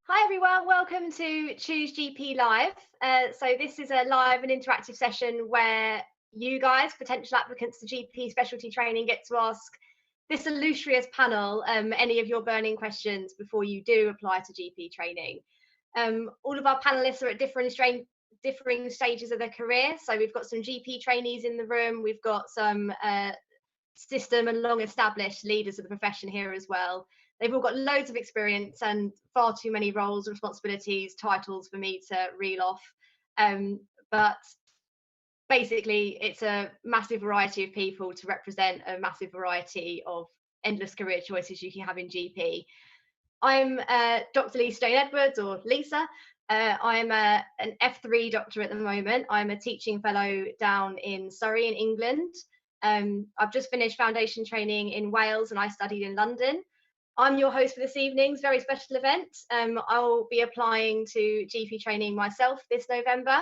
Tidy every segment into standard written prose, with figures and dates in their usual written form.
Hi everyone, welcome to Choose GP Live. So this is a live and interactive session where you guys, potential applicants to GP specialty training, get to ask this illustrious panel any of your burning questions before you do apply to GP training. All of our panelists are at differing stages of their career. So we've got some GP trainees in the room, we've got some system and long established leaders of the profession here as well. They've all got loads of experience and far too many roles, responsibilities, titles for me to reel off. But basically, it's a massive variety of people to represent a massive variety of endless career choices you can have in GP. I'm Dr. Lee Stone-Edwards, or Lisa. I'm an F3 doctor at the moment. I'm a teaching fellow down in Surrey in England. I've just finished foundation training in Wales and I studied in London. I'm your host for this evening's very special event. I'll be applying to GP training myself this November.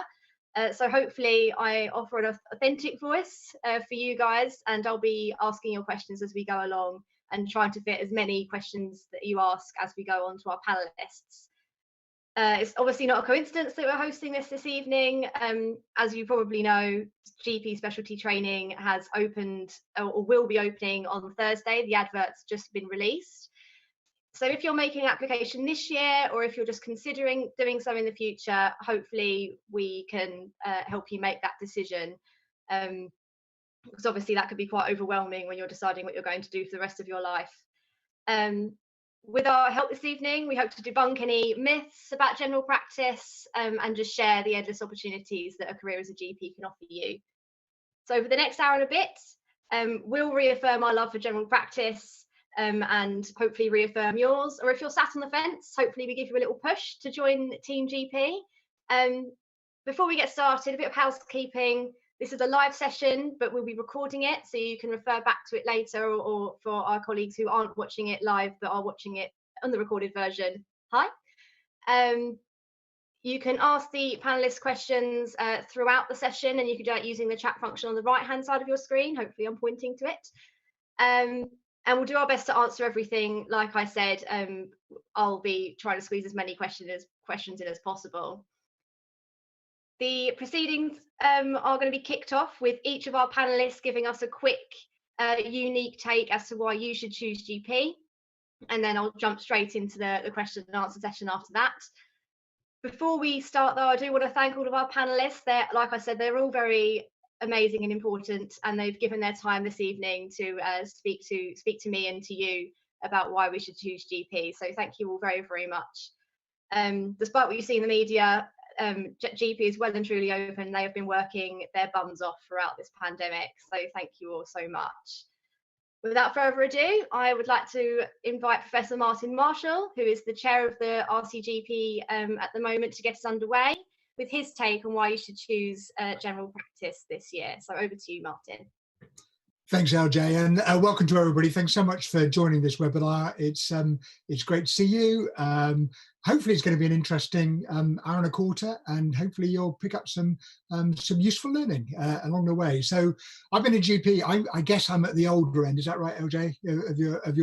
So hopefully I offer an authentic voice for you guys, and I'll be asking your questions as we go along and trying to fit as many questions that you ask as we go on to our panelists. It's obviously not a coincidence that we're hosting this evening. As you probably know, GP specialty training has opened or will be opening on Thursday. The advert's just been released. So if you're making an application this year, or if you're just considering doing so in the future, hopefully we can help you make that decision. Because obviously that could be quite overwhelming when you're deciding what you're going to do for the rest of your life. With our help this evening, we hope to debunk any myths about general practice and just share the endless opportunities that a career as a GP can offer you. So for the next hour and a bit, we'll reaffirm our love for general practice and hopefully reaffirm yours. Or if you're sat on the fence, hopefully we give you a little push to join Team GP. Before we get started, a bit of housekeeping. This is a live session, but we'll be recording it, so you can refer back to it later, or for our colleagues who aren't watching it live but are watching it on the recorded version, hi. You can ask the panelists questions throughout the session, and you can do that using the chat function on the right-hand side of your screen. Hopefully I'm pointing to it. And we'll do our best to answer everything. Like I said, I'll be trying to squeeze as many questions in as possible. The proceedings are going to be kicked off with each of our panelists giving us a quick, unique take as to why you should choose GP. And then I'll jump straight into the question and answer session after that. Before we start, though, I do want to thank all of our panelists. Like I said, they're all very amazing and important, and they've given their time this evening to speak to me and to you about why we should choose GP. So thank you all very, very much. Despite what you see in the media, GP is well and truly open. They have been working their bums off throughout this pandemic, so thank you all so much. Without further ado, I would like to invite Professor Martin Marshall, who is the chair of the RCGP at the moment, to get us underway with his take on why you should choose general practice this year. So over to you, Martin. Thanks, LJ, and welcome to everybody. Thanks so much for joining this webinar. It's great to see you. Hopefully, it's going to be an interesting hour and a quarter, and hopefully, you'll pick up some useful learning along the way. So, I've been a GP. I guess I'm at the older end. Is that right, LJ? Of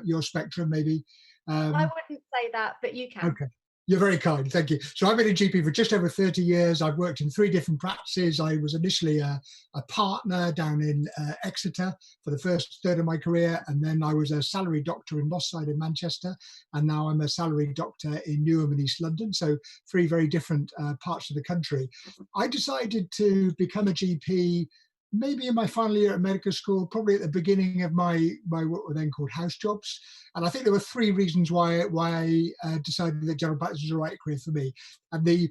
your spectrum, maybe. I wouldn't say that, but you can. Okay. You're very kind, thank you. So I've been a GP for just over 30 years. I've worked in 3 different practices. I was initially a partner down in Exeter for the first third of my career, and then I was a salaried doctor in Moss Side in Manchester, and now I'm a salaried doctor in Newham in East London, so 3 very different parts of the country. I decided to become a GP maybe in my final year at medical school, probably at the beginning of my what were then called house jobs. And I think there were 3 reasons why I decided that general practice was the right career for me. And the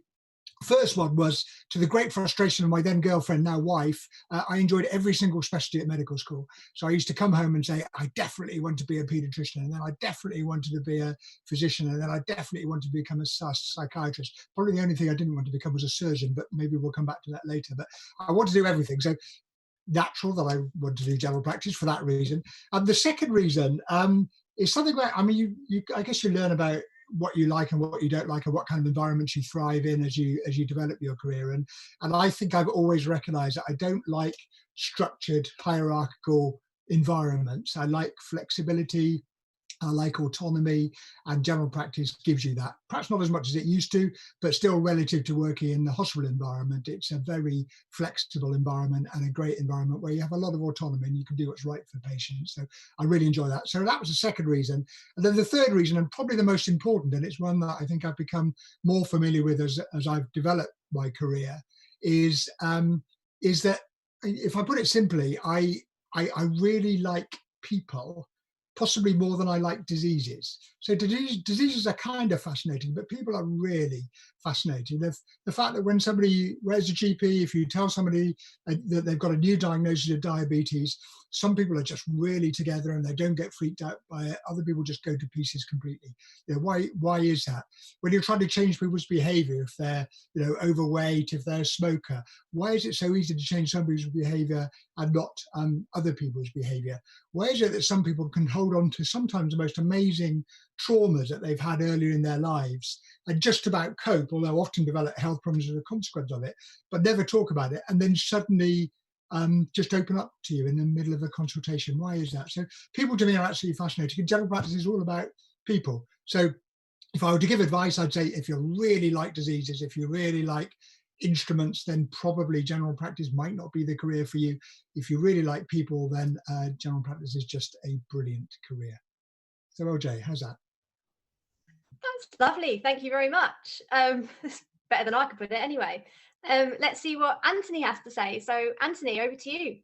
first one was, to the great frustration of my then girlfriend, now wife, I enjoyed every single specialty at medical school. So I used to come home and say, I definitely want to be a paediatrician, and then I definitely wanted to be a physician, and then I definitely wanted to become a psychiatrist. Probably the only thing I didn't want to become was a surgeon, but maybe we'll come back to that later. But I want to do everything. So natural that I want to do general practice for that reason. The second reason is something where, I mean, I guess you learn about what you like and what you don't like, and what kind of environments you thrive in as you develop your career. And I think I've always recognized that I don't like structured hierarchical environments. I like flexibility. I like autonomy, and general practice gives you that. Perhaps not as much as it used to, but still relative to working in the hospital environment, it's a very flexible environment and a great environment where you have a lot of autonomy and you can do what's right for patients. So I really enjoy that. So that was the second reason. And then the third reason, and probably the most important, and it's one that I think I've become more familiar with as I've developed my career, is that, if I put it simply, I really like people, possibly more than I like diseases. So diseases are kind of fascinating, but people are really fascinating. The fact that when somebody, where's a GP, if you tell somebody that they've got a new diagnosis of diabetes, some people are just really together and they don't get freaked out by it. Other people just go to pieces completely. You know, why is that? When you're trying to change people's behavior, if they're, you know, overweight, if they're a smoker, why is it so easy to change somebody's behavior and not other people's behavior? Why is it that some people can hold on to sometimes the most amazing traumas that they've had earlier in their lives and just about cope, although often develop health problems as a consequence of it, but never talk about it, and then suddenly just open up to you in the middle of a consultation? Why is that? So people to me are absolutely fascinating. And general practice is all about people. So if I were to give advice, I'd say if you really like diseases, if you really like instruments, then probably general practice might not be the career for you. If you really like people, then general practice is just a brilliant career. So OJ, how's that? That's lovely. Thank you very much. It's better than I could put it anyway. Let's see what Anthony has to say. So Anthony, over to you.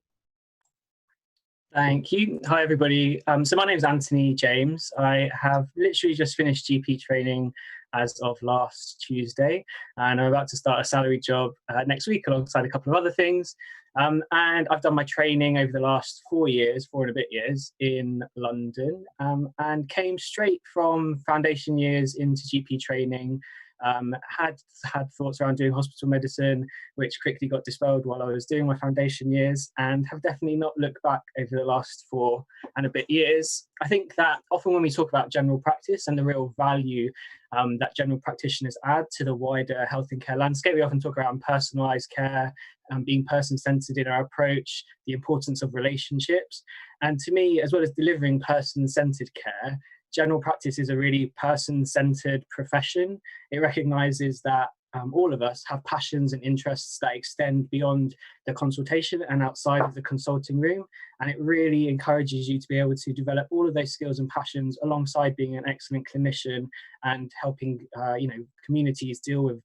Thank you. Hi, everybody. So my name is Anthony James. I have literally just finished GP training as of last Tuesday, and I'm about to start a salary job next week alongside a couple of other things. And I've done my training over the last 4 and a bit years in London, and came straight from foundation years into GP training. Had thoughts around doing hospital medicine, which quickly got dispelled while I was doing my foundation years, and have definitely not looked back over the last 4 and a bit years. I think that often when we talk about general practice and the real value that general practitioners add to the wider health and care landscape, we often talk around personalised care and being person-centred in our approach, the importance of relationships. And to me, as well as delivering person-centred care, general practice is a really person-centred profession. It recognises that all of us have passions and interests that extend beyond the consultation and outside of the consulting room. And it really encourages you to be able to develop all of those skills and passions alongside being an excellent clinician and helping communities deal with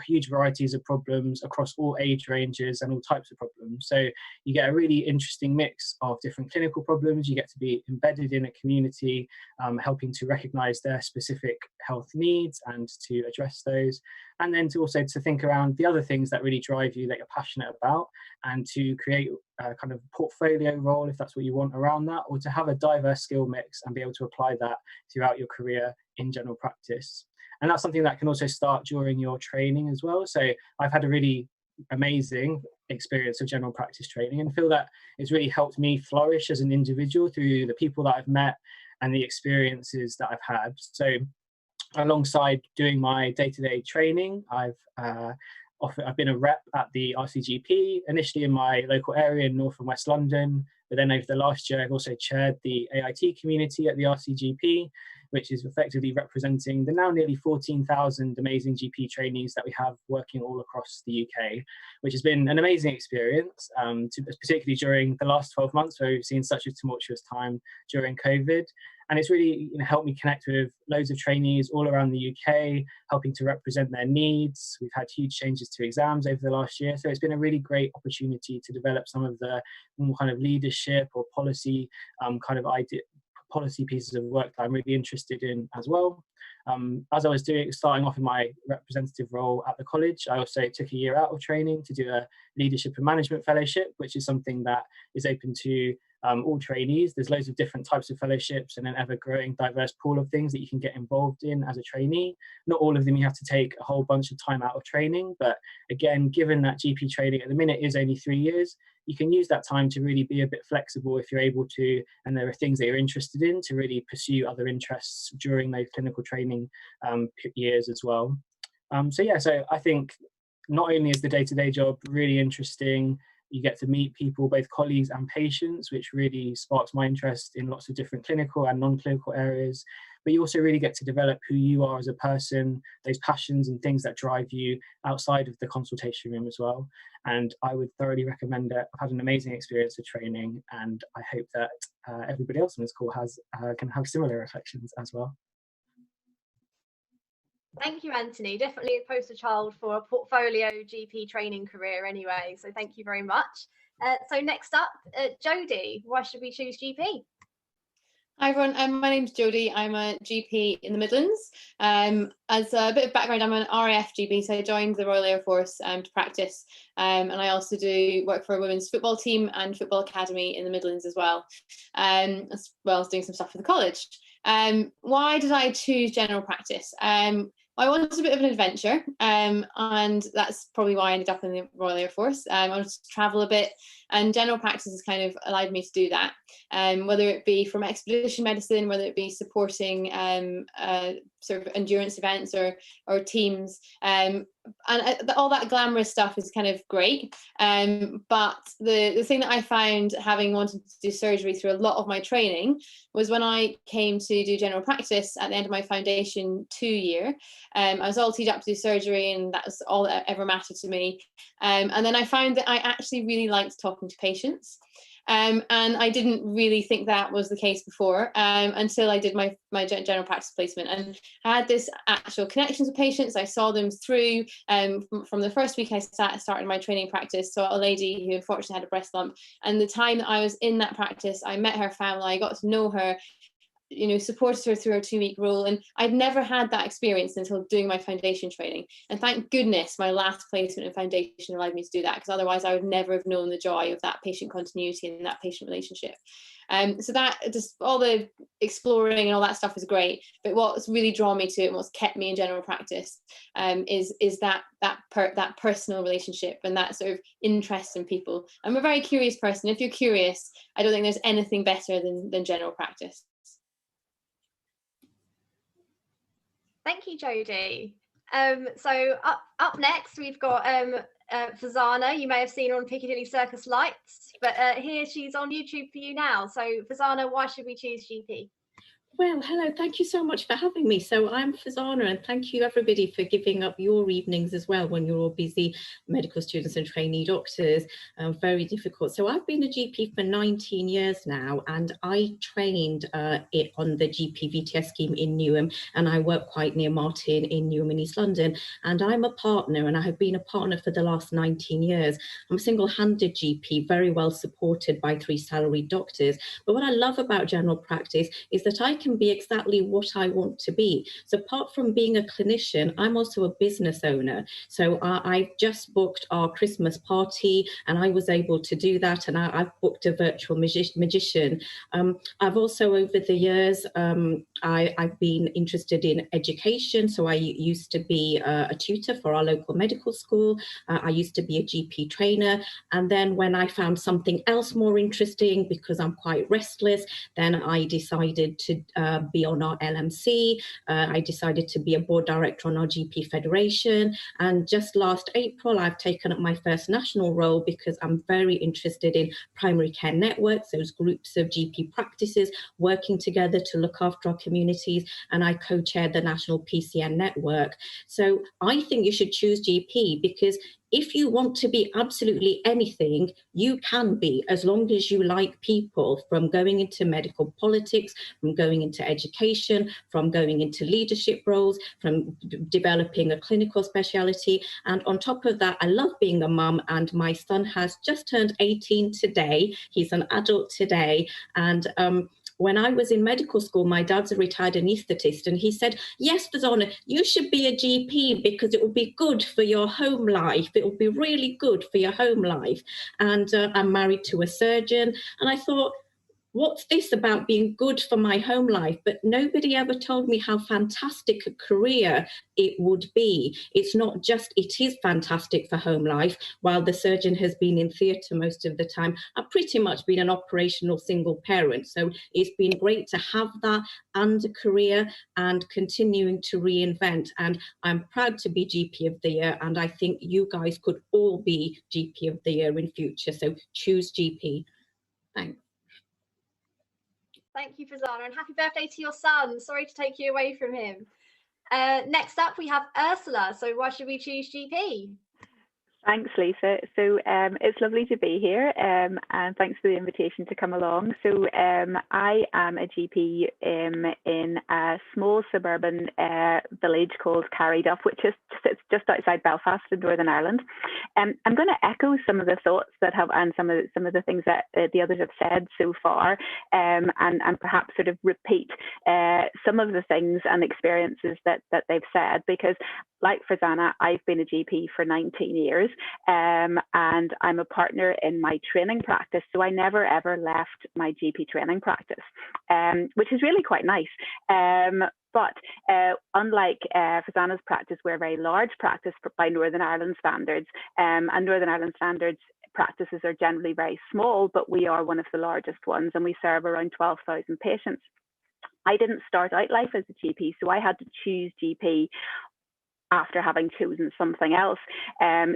huge varieties of problems across all age ranges and all types of problems. So you get a really interesting mix of different clinical problems. You get to be embedded in a community, helping to recognise their specific health needs and to address those. And then to also to think around the other things that really drive you, that you're passionate about, and to create a kind of portfolio role, if that's what you want around that, or to have a diverse skill mix and be able to apply that throughout your career in general practice. And that's something that can also start during your training as well. So I've had a really amazing experience of general practice training and feel that it's really helped me flourish as an individual through the people that I've met and the experiences that I've had. So alongside doing my day-to-day training, I've been a rep at the RCGP, initially in my local area in North and West London, but then over the last year I've also chaired the AIT community at the RCGP, which is effectively representing the now nearly 14,000 amazing GP trainees that we have working all across the UK, which has been an amazing experience, particularly during the last 12 months where we've seen such a tumultuous time during COVID. And it's really helped me connect with loads of trainees all around the UK, helping to represent their needs. We've had huge changes to exams over the last year. So it's been a really great opportunity to develop some of the more kind of leadership or policy policy pieces of work that I'm really interested in as well. As I was starting off in my representative role at the college, I also took a year out of training to do a leadership and management fellowship, which is something that is open to all trainees. There's loads of different types of fellowships and an ever-growing diverse pool of things that you can get involved in as a trainee. Not all of them you have to take a whole bunch of time out of training, but again, given that GP training at the minute is only 3 years, you can use that time to really be a bit flexible if you're able to, and there are things that you're interested in, to really pursue other interests during those clinical training years as well. So I think not only is the day-to-day job really interesting, You get to meet people, both colleagues and patients, which really sparks my interest in lots of different clinical and non-clinical areas. But you also really get to develop who you are as a person, those passions and things that drive you outside of the consultation room as well. And I would thoroughly recommend it. I've had an amazing experience with training, and I hope that everybody else on this call can have similar reflections as well. Thank you, Anthony. Definitely a poster child for a portfolio GP training career anyway. So thank you very much. So next up, Jodie, why should we choose GP? Hi everyone, my name's Jodie. I'm a GP in the Midlands. As a bit of background, I'm an RAF GP, so I joined the Royal Air Force to practice, and I also do work for a women's football team and football academy in the Midlands as well as doing some stuff for the college. Why did I choose general practice? I wanted a bit of an adventure, and that's probably why I ended up in the Royal Air Force. I wanted to travel a bit, and general practice has kind of allowed me to do that, whether it be from expedition medicine, whether it be supporting sort of endurance events or teams, and all that glamorous stuff is kind of great. But the thing that I found, having wanted to do surgery through a lot of my training, was when I came to do general practice at the end of my foundation 2 year. I was all teed up to do surgery, and that was all that ever mattered to me. And then I found that I actually really liked talking to patients. And I didn't really think that was the case before, until I did my general practice placement, and I had this actual connections with patients. I saw them through from the first week I started my training practice. Saw a lady who unfortunately had a breast lump, and the time that I was in that practice, I met her family, I got to know her, supported her through her 2-week rule, and I'd never had that experience until doing my foundation training. And thank goodness my last placement in foundation allowed me to do that, because otherwise I would never have known the joy of that patient continuity and that patient relationship. So that, just all the exploring and all that stuff is great, but what's really drawn me to it and what's kept me in general practice is that personal relationship and that sort of interest in people. I'm a very curious person. If you're curious, I don't think there's anything better than general practice. Thank you, Jodie. So up next, we've got Farzana. You may have seen her on Piccadilly Circus Lights, but here she's on YouTube for you now. So Farzana, why should we choose GP? Well, hello, thank you so much for having me. So I'm Farzana, and thank you everybody for giving up your evenings as well when you're all busy medical students and trainee doctors. Very difficult. So I've been a GP for 19 years now, and I trained it on the GP VTS scheme in Newham, and I work quite near Martin in Newham in East London. And I'm a partner, and I have been a partner for the last 19 years. I'm a single-handed GP, very well supported by 3 salaried doctors. But what I love about general practice is that I can be exactly what I want to be. So apart from being a clinician, I'm also a business owner. So I've just booked our Christmas party, and I was able to do that, and I've booked a virtual magician. I've also, over the years, I've been interested in education. So I used to be a tutor for our local medical school. I used to be a GP trainer. And then when I found something else more interesting, because I'm quite restless, then I decided to be on our LMC. I decided to be a board director on our GP Federation. And just last April, I've taken up my first national role because I'm very interested in primary care networks, those groups of GP practices working together to look after our communities. And I co-chair the national PCN network. So I think you should choose GP, because if you want to be absolutely anything, you can be, as long as you like people, from going into medical politics, from going into education, from going into leadership roles, from developing a clinical speciality. And on top of that, I love being a mum, and my son has just turned 18 today. He's an adult today. And when I was in medical school, my dad's a retired anaesthetist, and he said, yes, Farzana, you should be a GP because it will be good for your home life. It will be really good for your home life. And I'm married to a surgeon. And I thought, what's this about being good for my home life? But nobody ever told me how fantastic a career it would be. It's not just, it is fantastic for home life. While the surgeon has been in theatre most of the time, I've pretty much been an operational single parent. So it's been great to have that and a career and continuing to reinvent. And I'm proud to be GP of the Year, and I think you guys could all be GP of the Year in future. So choose GP. Thanks. Thank you, Farzana, and happy birthday to your son. Sorry to take you away from him. Next up, we have Ursula. So why should we choose GP? Thanks, Lisa. So it's lovely to be here, and thanks for the invitation to come along. So I am a GP in a small suburban village called Carryduff, which sits just outside Belfast in Northern Ireland. I'm going to echo some of the thoughts that have, and some of the things that the others have said so far, and perhaps sort of repeat some of the things and experiences that they've said, because like Farzana, I've been a GP for 19 years, and I'm a partner in my training practice. So I never ever left my GP training practice, which is really quite nice. But unlike Farzana's practice, we're a very large practice by Northern Ireland standards, and Northern Ireland standards practices are generally very small, but we are one of the largest ones, and we serve around 12,000 patients. I didn't start out life as a GP, so I had to choose GP after having chosen something else.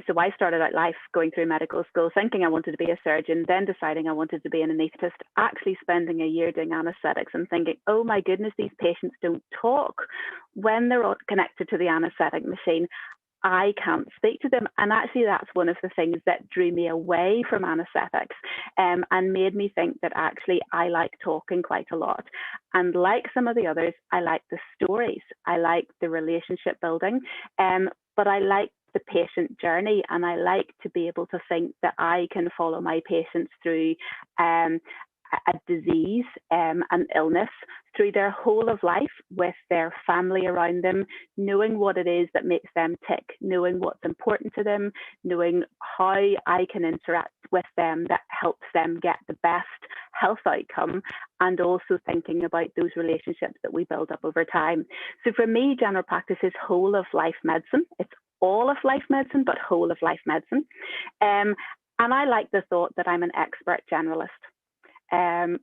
So I started out life going through medical school thinking I wanted to be a surgeon, then deciding I wanted to be an anaesthetist, actually spending a year doing anaesthetics and thinking, oh my goodness, these patients don't talk when they're all connected to the anaesthetic machine. I can't speak to them. And actually that's one of the things that drew me away from anaesthetics, and made me think that actually I like talking quite a lot. And like some of the others, I like the stories, I like the relationship building, but I like the patient journey, and I like to be able to think that I can follow my patients through a disease, an illness, through their whole of life, with their family around them, knowing what it is that makes them tick, knowing what's important to them, knowing how I can interact with them that helps them get the best health outcome, and also thinking about those relationships that we build up over time. So for me, general practice is whole of life medicine. It's all of life medicine, but whole of life medicine. And I like the thought that I'm an expert generalist.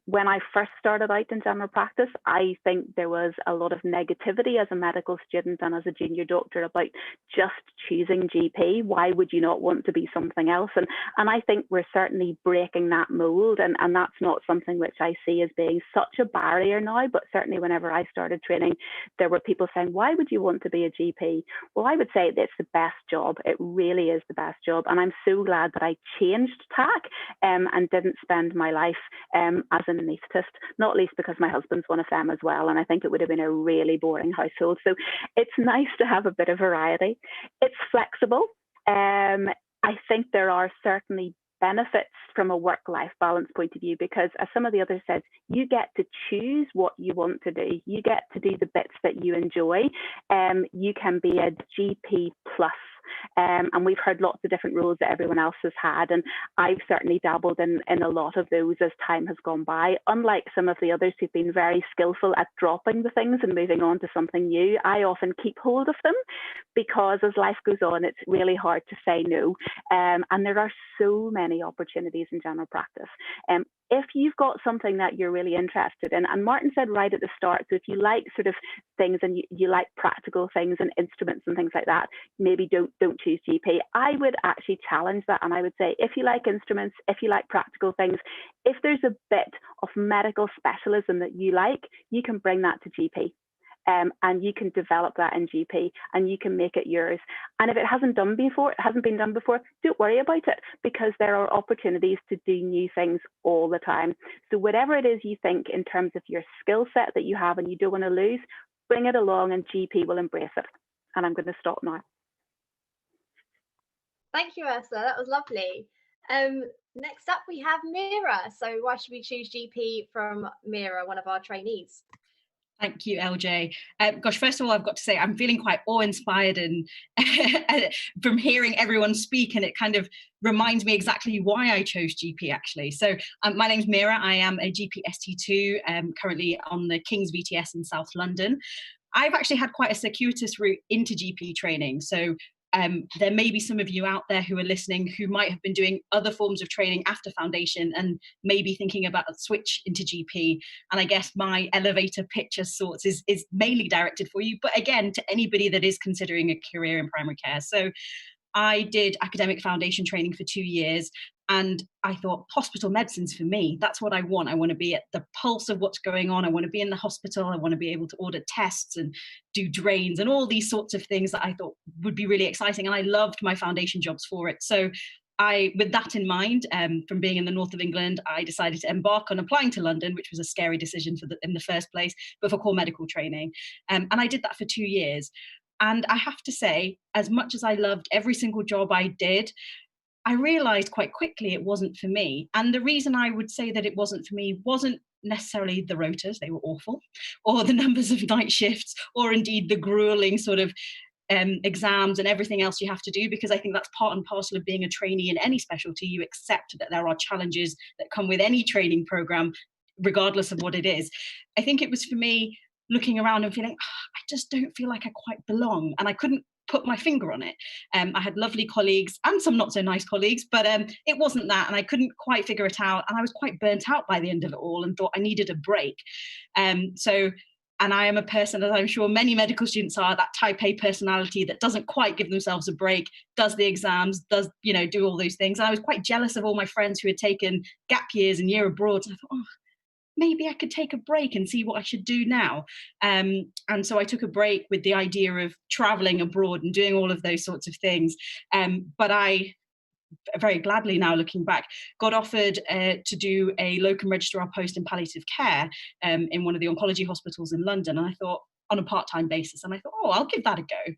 When I first started out in general practice, I think there was a lot of negativity as a medical student and as a junior doctor about just choosing GP. Why would you not want to be something else? And I think we're certainly breaking that mold, and that's not something which I see as being such a barrier now, but certainly whenever I started training, there were people saying, why would you want to be a GP? Well, I would say it's the best job. It really is the best job. And I'm so glad that I changed tack and didn't spend my life as an anaesthetist, not least because my husband's one of them as well, and I think it would have been a really boring household. So it's nice to have a bit of variety. It's flexible. I think there are certainly benefits from a work-life balance point of view, because as some of the others said, you get to choose what you want to do. You get to do the bits that you enjoy. You can be a GP plus. And we've heard lots of different roles that everyone else has had, and I've certainly dabbled in a lot of those as time has gone by. Unlike some of the others who've been very skillful at dropping the things and moving on to something new, I often keep hold of them, because as life goes on, it's really hard to say no. And there are so many opportunities in general practice. If you've got something that you're really interested in, and Martin said right at the start, so if you like sort of things and you like practical things and instruments and things like that, maybe don't choose GP. I would actually challenge that, and I would say, if you like instruments, if you like practical things, if there's a bit of medical specialism that you like, you can bring that to GP. And you can develop that in GP, and you can make it yours. And if it hasn't been done before, don't worry about it, because there are opportunities to do new things all the time. So whatever it is you think in terms of your skill set that you have and you don't want to lose, bring it along, and GP will embrace it. And I'm going to stop now. Thank you, Ursula. That was lovely. Next up, we have Meera. So why should we choose GP from Meera, one of our trainees? Thank you, LJ. Gosh, first of all, I've got to say I'm feeling quite awe-inspired and from hearing everyone speak, and it kind of reminds me exactly why I chose GP, actually. So my name's Meera. I am a GP ST2, currently on the King's VTS in South London. I've actually had quite a circuitous route into GP training. So there may be some of you out there who are listening who might have been doing other forms of training after foundation and maybe thinking about a switch into GP. And I guess my elevator pitch of sorts is mainly directed for you, but again, to anybody that is considering a career in primary care. So I did academic foundation training for 2 years, and I thought hospital medicine's for me. That's what I want. I want to be at the pulse of what's going on. I want to be in the hospital. I want to be able to order tests and do drains and all these sorts of things that I thought would be really exciting. And I loved my foundation jobs for it. So with that in mind, from being in the north of England, I decided to embark on applying to London, which was a scary decision in the first place, but for core medical training. And I did that for 2 years. And I have to say, as much as I loved every single job I did, I realized quite quickly it wasn't for me. And the reason I would say that it wasn't for me wasn't necessarily the rotas, they were awful, or the numbers of night shifts, or indeed the grueling sort of exams and everything else you have to do, because I think that's part and parcel of being a trainee in any specialty. You accept that there are challenges that come with any training program, regardless of what it is. I think it was for me looking around and feeling, I just don't feel like I quite belong. And I couldn't put my finger on it. I had lovely colleagues and some not so nice colleagues, but it wasn't that. And I couldn't quite figure it out. And I was quite burnt out by the end of it all and thought I needed a break. And I am a person, as I'm sure many medical students are, that type A personality that doesn't quite give themselves a break, does the exams, does, do all those things. And I was quite jealous of all my friends who had taken gap years and year abroad. And I thought, maybe I could take a break and see what I should do now. And so I took a break with the idea of traveling abroad and doing all of those sorts of things. But I, very gladly now looking back, got offered to do a locum registrar post in palliative care in one of the oncology hospitals in London. And I thought, on a part-time basis, and I thought, I'll give that a go.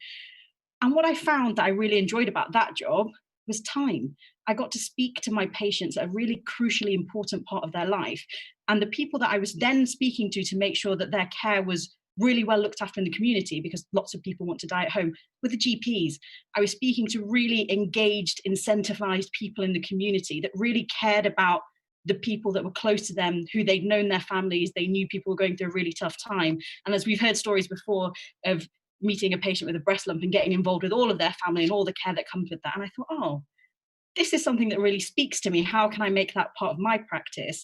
And what I found that I really enjoyed about that job was time. I got to speak to my patients at a really crucially important part of their life. And the people that I was then speaking to make sure that their care was really well looked after in the community, because lots of people want to die at home, were the GPs. I was speaking to really engaged, incentivized people in the community that really cared about the people that were close to them, who they'd known their families, they knew people were going through a really tough time. And as we've heard stories before of meeting a patient with a breast lump and getting involved with all of their family and all the care that comes with that. And I thought, this is something that really speaks to me. How can I make that part of my practice?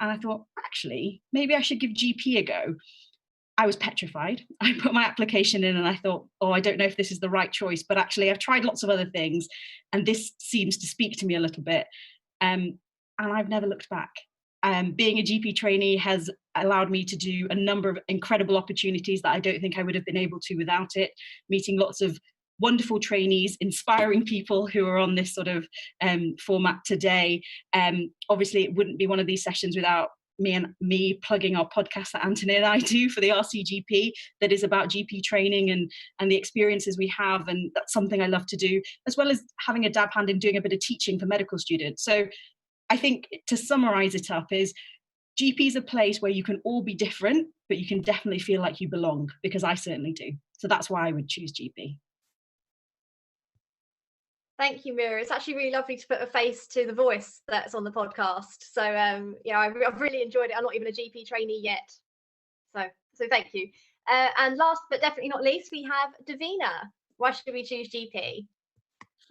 And I thought, actually, maybe I should give GP a go. I was petrified. I put my application in and I thought, I don't know if this is the right choice, but actually I've tried lots of other things and this seems to speak to me a little bit. And I've never looked back. Being a GP trainee has allowed me to do a number of incredible opportunities that I don't think I would have been able to without it, meeting lots of wonderful trainees, inspiring people who are on this sort of format today. Obviously, it wouldn't be one of these sessions without me plugging our podcast that Anthony and I do for the RCGP that is about GP training and the experiences we have. And that's something I love to do, as well as having a dab hand in doing a bit of teaching for medical students. So I think to summarize it up is GP is a place where you can all be different, but you can definitely feel like you belong, because I certainly do. So that's why I would choose GP. Thank you, Meera. It's actually really lovely to put a face to the voice that's on the podcast. So, I've really enjoyed it. I'm not even a GP trainee yet. So thank you. And last but definitely not least, we have Devina. Why should we choose GP?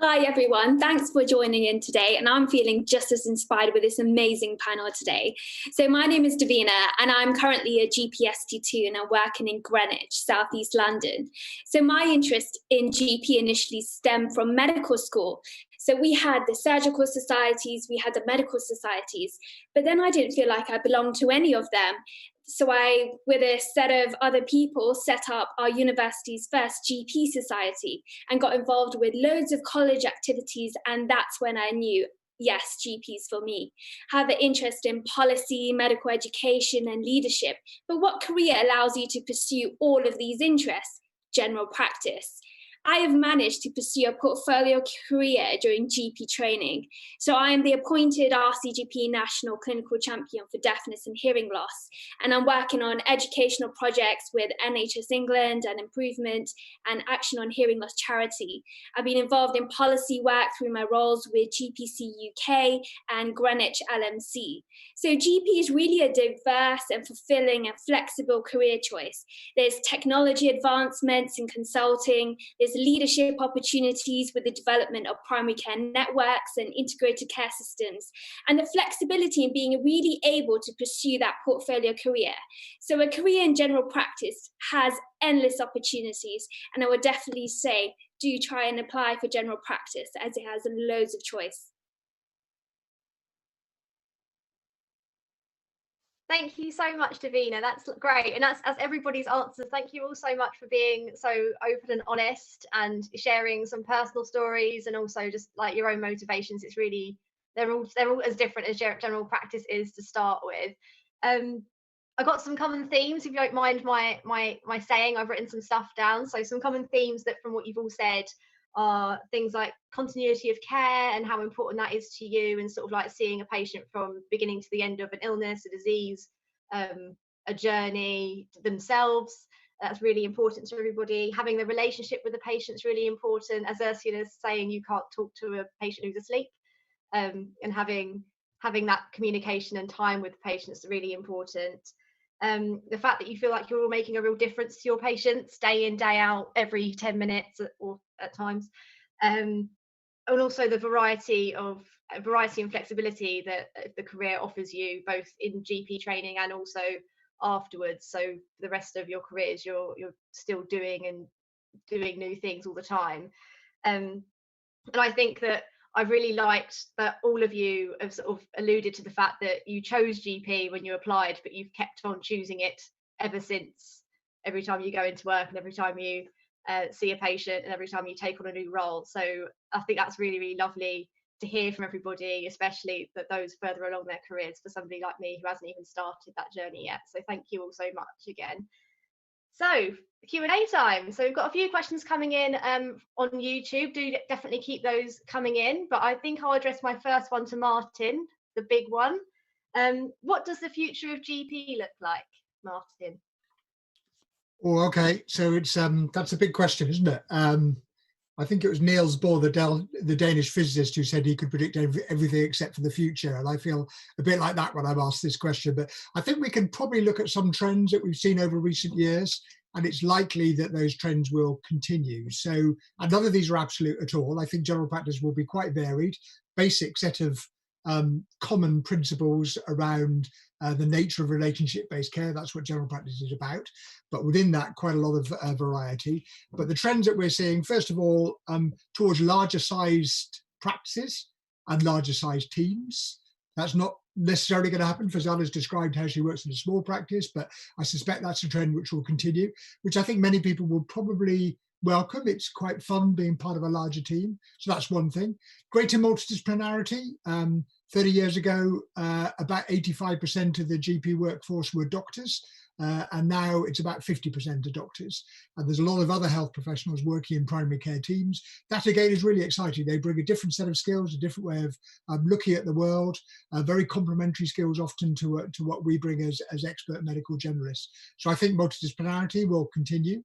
Hi everyone, thanks for joining in today, and I'm feeling just as inspired with this amazing panel today. So my name is Devina and I'm currently a GP ST2 and I'm working in Greenwich, southeast London. So my interest in GP initially stemmed from medical school. So we had the surgical societies, we had the medical societies, but then I didn't feel like I belonged to any of them. So I, with a set of other people, set up our university's first GP society and got involved with loads of college activities. And that's when I knew, yes, GP's for me. Have an interest in policy, medical education and leadership. But what career allows you to pursue all of these interests? General practice. I have managed to pursue a portfolio career during GP training. So I am the appointed RCGP National Clinical Champion for Deafness and Hearing Loss, and I'm working on educational projects with NHS England and Improvement and Action on Hearing Loss Charity. I've been involved in policy work through my roles with GPC UK and Greenwich LMC. So GP is really a diverse and fulfilling and flexible career choice. There's technology advancements in consulting, there's leadership opportunities with the development of primary care networks and integrated care systems, and the flexibility in being really able to pursue that portfolio career. So a career in general practice has endless opportunities, and I would definitely say do try and apply for general practice, as it has loads of choice. Thank you so much, Devina. That's great. And that's as everybody's answers. Thank you all so much for being so open and honest and sharing some personal stories and also just like your own motivations. It's really, they're all as different as general practice is to start with. I got some common themes, if you don't mind my saying. I've written some stuff down. So some common themes that from what you've all said are things like continuity of care and how important that is to you, and sort of like seeing a patient from beginning to the end of an illness, a disease, a journey themselves. That's really important to everybody. Having the relationship with the patient is really important. As Ursula's saying, you can't talk to a patient who's asleep, and having that communication and time with the patients is really important. The fact that you feel like you're all making a real difference to your patients day in, day out, every 10 minutes or at times, and also the variety and flexibility that the career offers you, both in GP training and also afterwards. So for the rest of your careers, you're still doing new things all the time. And I think that I've really liked that all of you have sort of alluded to the fact that you chose GP when you applied, but you've kept on choosing it ever since, every time you go into work and every time you see a patient and every time you take on a new role. So I think that's really, really lovely to hear from everybody, especially that those further along their careers, for somebody like me who hasn't even started that journey yet. So thank you all so much again. So Q&A time. So we've got a few questions coming in on YouTube. Do definitely keep those coming in, but I think I'll address my first one to Martin, the big one. What does the future of GP look like, Martin? Oh, okay. So it's that's a big question, isn't it? I think it was Niels Bohr, the Danish physicist, who said he could predict everything except for the future. And I feel a bit like that when I'm asked this question. But I think we can probably look at some trends that we've seen over recent years, and it's likely that those trends will continue. So, and none of these are absolute at all. I think general practice will be quite varied, basic set of common principles around the nature of relationship-based care. That's what general practice is about. But within that, quite a lot of variety. But the trends that we're seeing, first of all, towards larger sized practices and larger sized teams. That's not necessarily going to happen. Farzana's described how she works in a small practice, but I suspect that's a trend which will continue, which I think many people will probably welcome. It's quite fun being part of a larger team. So that's one thing. Greater multidisciplinarity. 30 years ago, about 85% of the GP workforce were doctors, and now it's about 50% of doctors. And there's a lot of other health professionals working in primary care teams. That again is really exciting. They bring a different set of skills, a different way of looking at the world, very complementary skills often to what we bring as expert medical generalists. So I think multidisciplinarity will continue.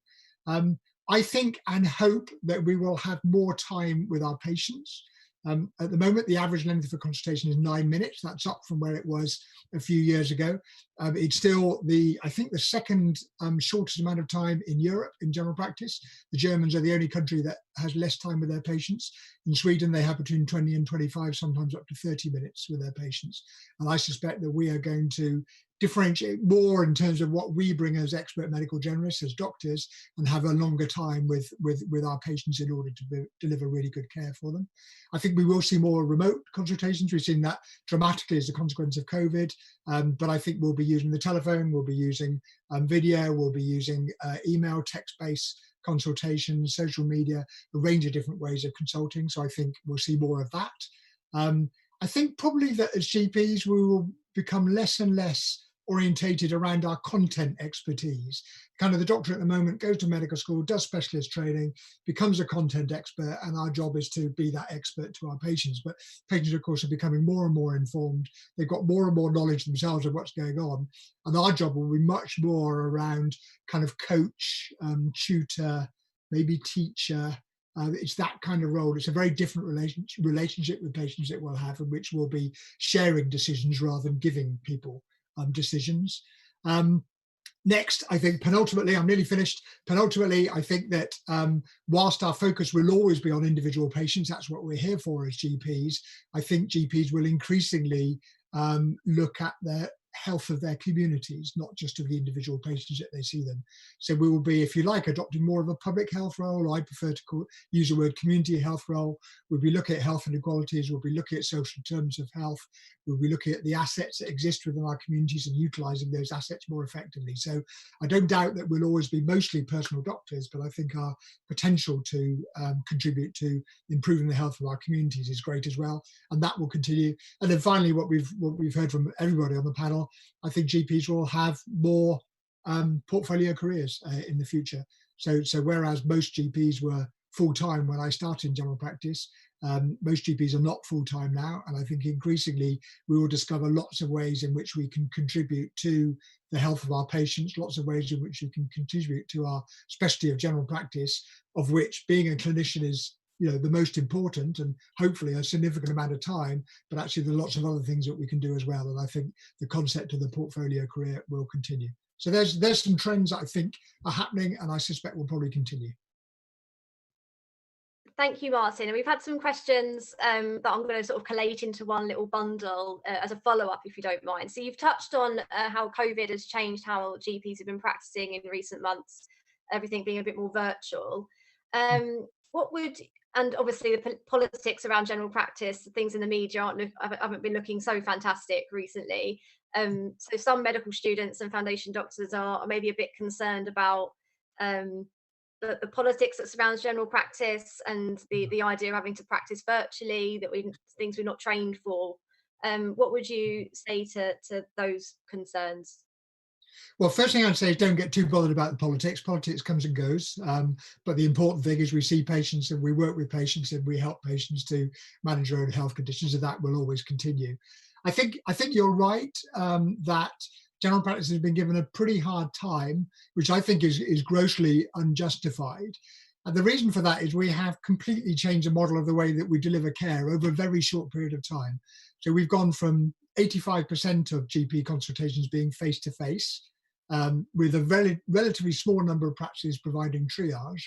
I think and hope that we will have more time with our patients. At the moment, the average length of a consultation is 9 minutes. That's up from where it was a few years ago. It's still I think the second shortest amount of time in Europe in general practice. The Germans are the only country that has less time with their patients. In Sweden, they have between 20 and 25, sometimes up to 30 minutes with their patients. And I suspect that we are going to differentiate more in terms of what we bring as expert medical generalists, as doctors, and have a longer time with our patients in order to deliver really good care for them. I think we will see more remote consultations. We've seen that dramatically as a consequence of COVID, but I think we'll be using the telephone, we'll be using video, we'll be using email, text-based consultations, social media, a range of different ways of consulting. So I think we'll see more of that. I think probably that as GPs, we will become less and less orientated around our content expertise. Kind of the doctor at the moment goes to medical school, does specialist training, becomes a content expert, and our job is to be that expert to our patients. But patients, of course, are becoming more and more informed. They've got more and more knowledge themselves of what's going on. And our job will be much more around kind of coach, tutor, maybe teacher. It's that kind of role. It's a very different relationship with patients it will have, in which we'll be sharing decisions rather than giving people decisions. Next, I think penultimately, I'm nearly finished. Penultimately, I think that whilst our focus will always be on individual patients, that's what we're here for as GPs, I think GPs will increasingly look at the health of their communities, not just of the individual patients that they see them. So we will be, if you like, adopting more of a public health role. I prefer to use the word community health role. We'll be looking at health inequalities. We'll be looking at social terms of health. We'll be looking at the assets that exist within our communities and utilising those assets more effectively. So I don't doubt that we'll always be mostly personal doctors, but I think our potential to contribute to improving the health of our communities is great as well, and that will continue. And then finally, what we've heard from everybody on the panel, I think GPs will have more portfolio careers in the future. So whereas most GPs were full-time when I started in general practice, most GPs are not full-time now, and I think increasingly we will discover lots of ways in which we can contribute to the health of our patients, lots of ways in which we can contribute to our specialty of general practice, of which being a clinician is, you know, the most important, and hopefully a significant amount of time, but actually there are lots of other things that we can do as well. And I think the concept of the portfolio career will continue. So there's some trends that I think are happening, and I suspect will probably continue. Thank you, Martin. And we've had some questions that I'm going to sort of collate into one little bundle as a follow-up, if you don't mind. So you've touched on how COVID has changed how GPs have been practicing in recent months, everything being a bit more virtual. What would, and obviously the politics around general practice, things in the media haven't been looking so fantastic recently. So some medical students and foundation doctors are maybe a bit concerned about the politics that surrounds general practice and the idea of having to practice virtually, things we're not trained for. What would you say to those concerns? Well, first thing I'd say is don't get too bothered about the politics. Politics comes and goes, but the important thing is we see patients and we work with patients and we help patients to manage their own health conditions, and that will always continue. I think you're right that general practice has been given a pretty hard time, which I think is grossly unjustified. And the reason for that is we have completely changed the model of the way that we deliver care over a very short period of time. So we've gone from 85% of GP consultations being face-to-face, with a relatively small number of practices providing triage,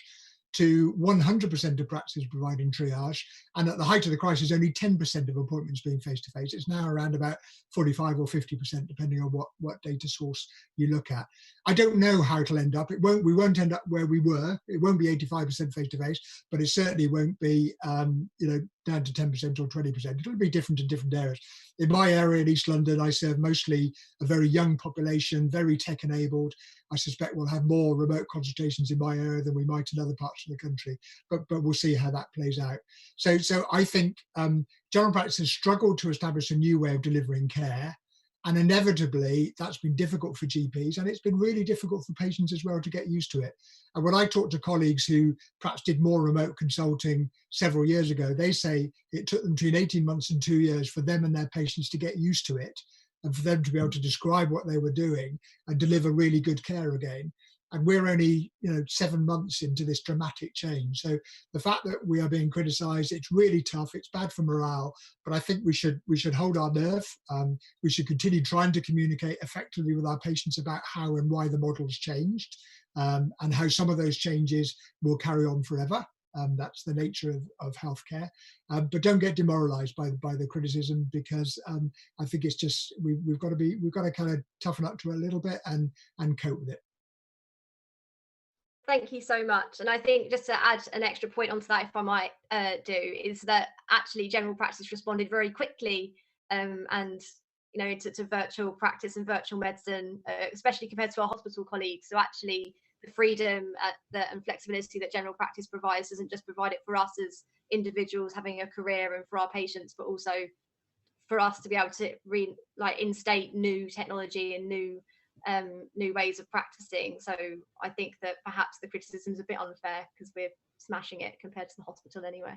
to 100% of practices providing triage, and at the height of the crisis, only 10% of appointments being face-to-face. It's now around about 45 or 50%, depending on what data source you look at. I don't know how it'll end up. We won't end up where we were. It won't be 85% face-to-face, but it certainly won't be down to 10% or 20%. It'll be different in different areas. In my area in East London, I serve mostly a very young population, very tech-enabled. I suspect we'll have more remote consultations in my area than we might in other parts of the country, but we'll see how that plays out. So I think general practice has struggled to establish a new way of delivering care, and inevitably that's been difficult for GPs, and it's been really difficult for patients as well to get used to it. And when I talk to colleagues who perhaps did more remote consulting several years ago, they say it took them between 18 months and 2 years for them and their patients to get used to it, and for them to be able to describe what they were doing and deliver really good care again. And we're only 7 months into this dramatic change. So the fact that we are being criticised, it's really tough. It's bad for morale. But I think we should hold our nerve. We should continue trying to communicate effectively with our patients about how and why the model's changed, and how some of those changes will carry on forever. That's the nature of healthcare. But don't get demoralised by the criticism, because I think it's just we've got to kind of toughen up to it a little bit and cope with it. Thank you so much. And I think just to add an extra point onto that, if I might do, is that actually general practice responded very quickly and to virtual practice and virtual medicine, especially compared to our hospital colleagues. So actually the freedom and flexibility that general practice provides doesn't just provide it for us as individuals having a career and for our patients, but also for us to be able to instate new technology and new ways of practicing. So I think that perhaps the criticism is a bit unfair because we're smashing it compared to the hospital anyway.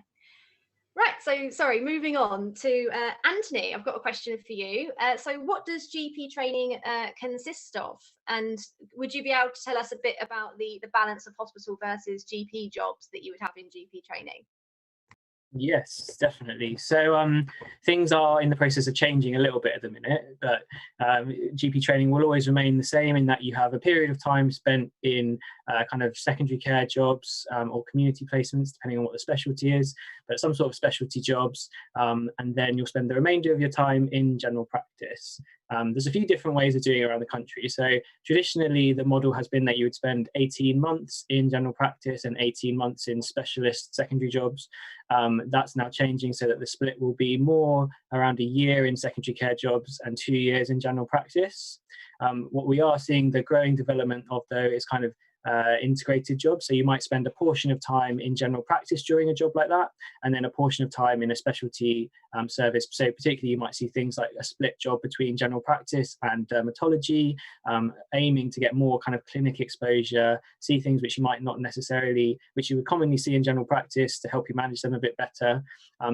Right, so sorry, moving on to Anthony, I've got a question for you. So what does GP training consist of? And would you be able to tell us a bit about the balance of hospital versus GP jobs that you would have in GP training? Yes, definitely. So things are in the process of changing a little bit at the minute, but GP training will always remain the same in that you have a period of time spent in kind of secondary care jobs or community placements, depending on what the specialty is, but some sort of specialty jobs, and then you'll spend the remainder of your time in general practice. There's a few different ways of doing it around the country. So traditionally, the model has been that you would spend 18 months in general practice and 18 months in specialist secondary jobs. That's now changing so that the split will be more around a year in secondary care jobs and 2 years in general practice. What we are seeing the growing development of, though, is kind of integrated jobs. So you might spend a portion of time in general practice during a job like that, and then a portion of time in a specialty service. So particularly you might see things like a split job between general practice and dermatology, aiming to get more kind of clinic exposure, see things which you might not necessarily, which you would commonly see in general practice to help you manage them a bit better.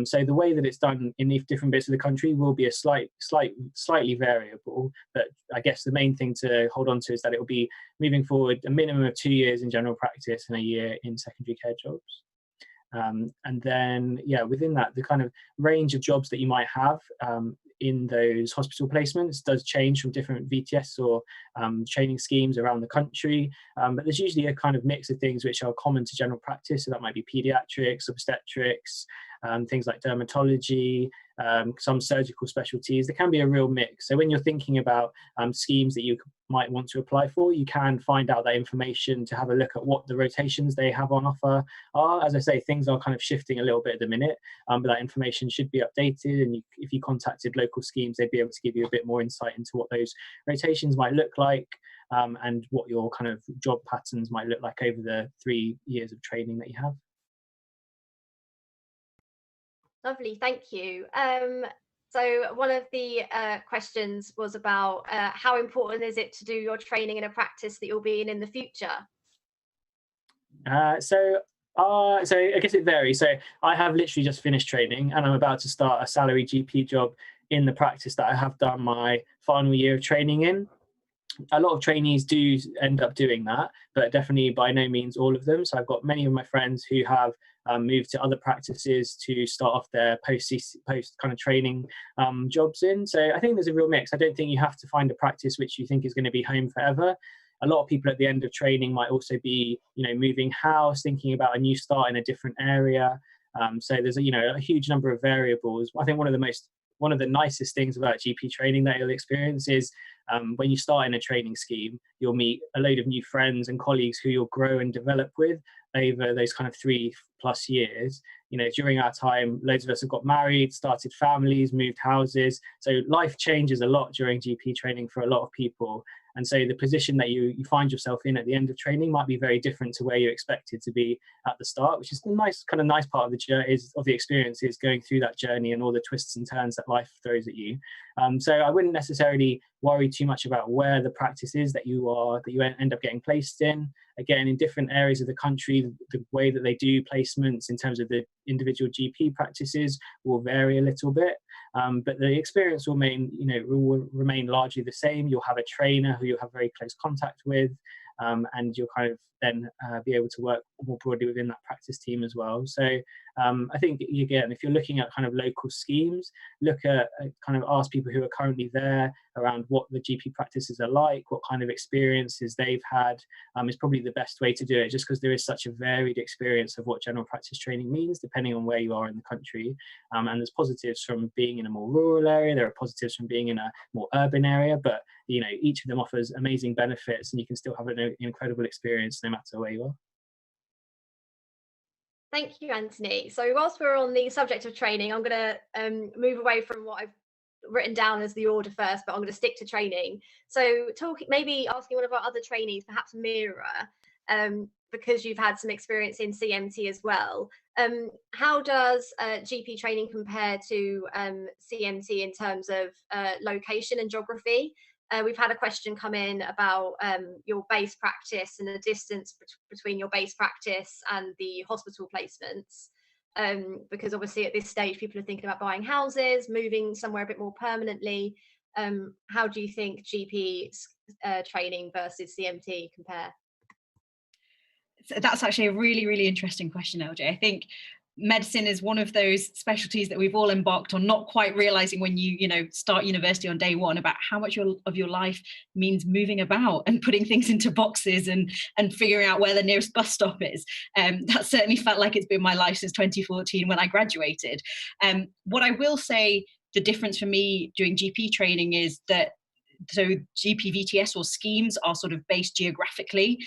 So the way that it's done in different bits of the country will be a slightly variable, but I guess the main thing to hold on to is that it will be moving forward a minimum of 2 years in general practice and a year in secondary care jobs. And then, yeah, within that, the kind of range of jobs that you might have in those hospital placements does change from different VTS or training schemes around the country. But there's usually a kind of mix of things which are common to general practice. So that might be pediatrics, obstetrics, things like dermatology, some surgical specialties. There can be a real mix. So when you're thinking about schemes that you might want to apply for, you can find out that information to have a look at what the rotations they have on offer are. As I say, things are kind of shifting a little bit at the minute, but that information should be updated. And if you contacted local schemes, they'd be able to give you a bit more insight into what those rotations might look like, and what your kind of job patterns might look like over the 3 years of training that you have. Lovely, thank you. So one of the questions was about how important is it to do your training in a practice that you'll be in the future? So I guess it varies. So I have literally just finished training and I'm about to start a salary GP job in the practice that I have done my final year of training in. A lot of trainees do end up doing that, but definitely by no means all of them. So I've got many of my friends who have moved to other practices to start off their post kind of training jobs in. So I think there's a real mix. I don't think you have to find a practice which you think is going to be home forever. A lot of people at the end of training might also be, moving house, thinking about a new start in a different area. So there's a huge number of variables. I think one of the nicest things about GP training that you'll experience is when you start in a training scheme, you'll meet a load of new friends and colleagues who you'll grow and develop with over those kind of 3+ years. During our time, loads of us have got married, started families, moved houses. So life changes a lot during GP training for a lot of people. And so the position that you find yourself in at the end of training might be very different to where you expected to be at the start, which is the nice part of the journey, of the experience, is going through that journey and all the twists and turns that life throws at you. So I wouldn't necessarily worry too much about where the practice is that you end up getting placed in. Again, in different areas of the country, the way that they do placements in terms of the individual GP practices will vary a little bit. But the experience will remain largely the same. You'll have a trainer who you'll have very close contact with, and you'll kind of then be able to work more broadly within that practice team as well. So I think, again, if you're looking at kind of local schemes, look at kind of ask people who are currently there around what the GP practices are like, what kind of experiences they've had, is probably the best way to do it, just because there is such a varied experience of what general practice training means, depending on where you are in the country. And there's positives from being in a more rural area, there are positives from being in a more urban area, but each of them offers amazing benefits and you can still have an incredible experience no matter where you are. Thank you, Anthony. So whilst we're on the subject of training, I'm going to move away from what I've written down as the order first, but I'm going to stick to training. So maybe asking one of our other trainees, perhaps Meera, because you've had some experience in CMT as well, how does GP training compare to CMT in terms of location and geography? We've had a question come in about your base practice and the distance between your base practice and the hospital placements, because obviously at this stage people are thinking about buying houses, moving somewhere a bit more permanently. How do you think GP training versus CMT compare? So that's actually a really, really interesting question, LJ. I think medicine is one of those specialties that we've all embarked on, not quite realizing when you start university on day one about how much of your life means moving about and putting things into boxes and figuring out where the nearest bus stop is. That certainly felt like it's been my life since 2014 when I graduated. What I will say, the difference for me doing GP training is that GP VTS or schemes are sort of based geographically,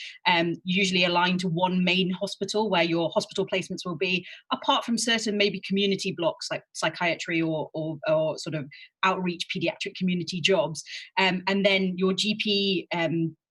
usually aligned to one main hospital where your hospital placements will be, apart from certain maybe community blocks like psychiatry or sort of outreach pediatric community jobs. And then your GP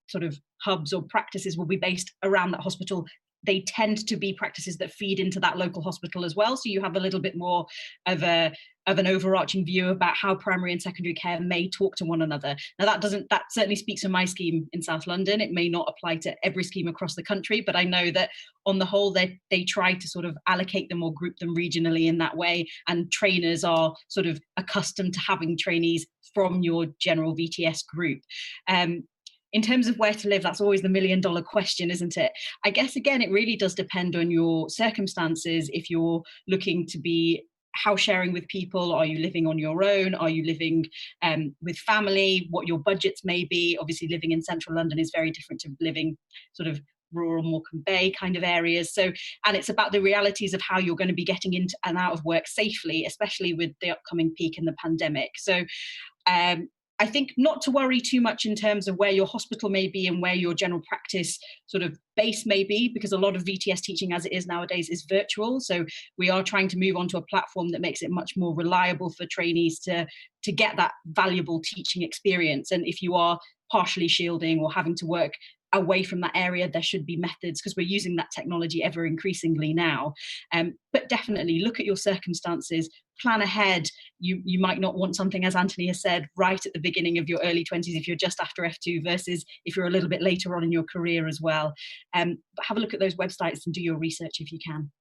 sort of hubs or practices will be based around that hospital. They tend to be practices that feed into that local hospital as well. So you have a little bit more of an overarching view about how primary and secondary care may talk to one another. Now that certainly speaks to my scheme in South London. It may not apply to every scheme across the country, but I know that on the whole, they try to sort of allocate them or group them regionally in that way. And trainers are sort of accustomed to having trainees from your general VTS group. In terms of where to live, that's always the $1 million question, isn't it? I guess, again, it really does depend on your circumstances. If you're looking to be house sharing with people, are you living on your own? Are you living with family? What your budgets may be. Obviously, living in central London is very different to living sort of rural Morecambe Bay kind of areas. So, and it's about the realities of how you're going to be getting into and out of work safely, especially with the upcoming peak in the pandemic. So, I think not to worry too much in terms of where your hospital may be and where your general practice sort of base may be, because a lot of VTS teaching as it is nowadays is virtual. So we are trying to move onto a platform that makes it much more reliable for trainees to get that valuable teaching experience. And if you are partially shielding or having to work away from that area, there should be methods, because we're using that technology ever increasingly now. But definitely look at your circumstances, plan ahead. You might not want something, as Anthony has said, right at the beginning of your early 20s if you're just after F2 versus if you're a little bit later on in your career as well. But have a look at those websites and do your research if you can.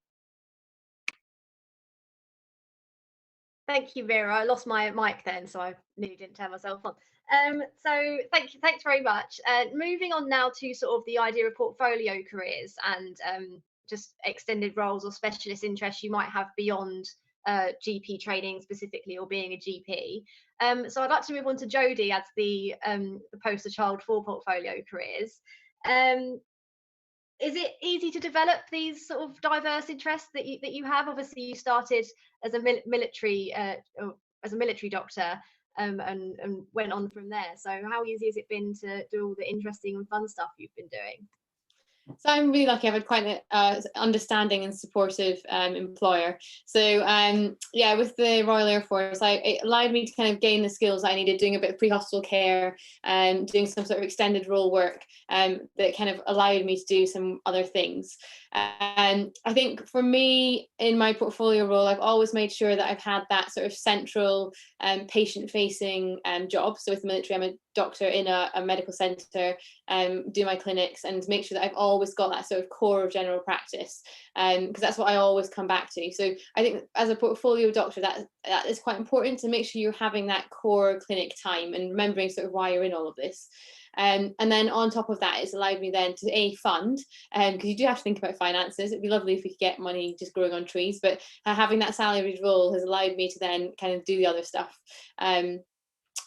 Thank you, Meera. I lost my mic then, so I nearly didn't turn myself on. So thanks very much. Moving on now to sort of the idea of portfolio careers and just extended roles or specialist interests you might have beyond GP training specifically or being a GP. So I'd like to move on to Jodie as the poster child for portfolio careers. Is it easy to develop these sort of diverse interests that you have? Obviously, you started as a military doctor and went on from there. So how easy has it been to do all the interesting and fun stuff you've been doing? So I'm really lucky. I've had quite an understanding and supportive employer. So yeah, with the Royal Air Force, it allowed me to kind of gain the skills I needed, doing a bit of pre-hospital care and doing some sort of extended role work that kind of allowed me to do some other things. I think for me, in my portfolio role, I've always made sure that I've had that sort of central patient-facing job. So with the military, I'm a doctor in a medical centre, do my clinics and make sure that I've always got that sort of core of general practice, because that's what I always come back to. So I think as a portfolio doctor, that is quite important, to make sure you're having that core clinic time and remembering sort of why you're in all of this. And then on top of that, it's allowed me then to fund, because you do have to think about finances. It'd be lovely if we could get money just growing on trees, but having that salaried role has allowed me to then kind of do the other stuff.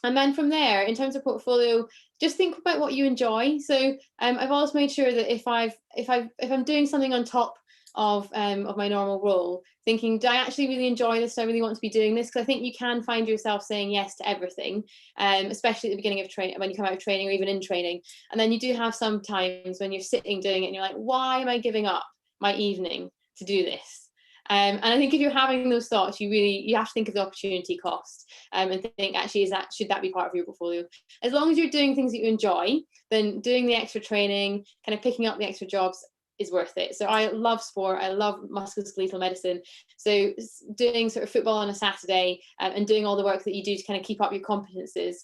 And then from there, in terms of portfolio, just think about what you enjoy. So I've always made sure that if I'm doing something on top of my normal role, thinking, do I actually really enjoy this? Do I really want to be doing this? Because I think you can find yourself saying yes to everything, especially at the beginning of training, when you come out of training or even in training. And then you do have some times when you're sitting doing it and you're like, why am I giving up my evening to do this? And I think if you're having those thoughts, you have to think of the opportunity cost and think, actually, should that be part of your portfolio? As long as you're doing things that you enjoy, then doing the extra training, kind of picking up the extra jobs, is worth it. So I love sport, I love musculoskeletal medicine. So doing sort of football on a Saturday and doing all the work that you do to kind of keep up your competences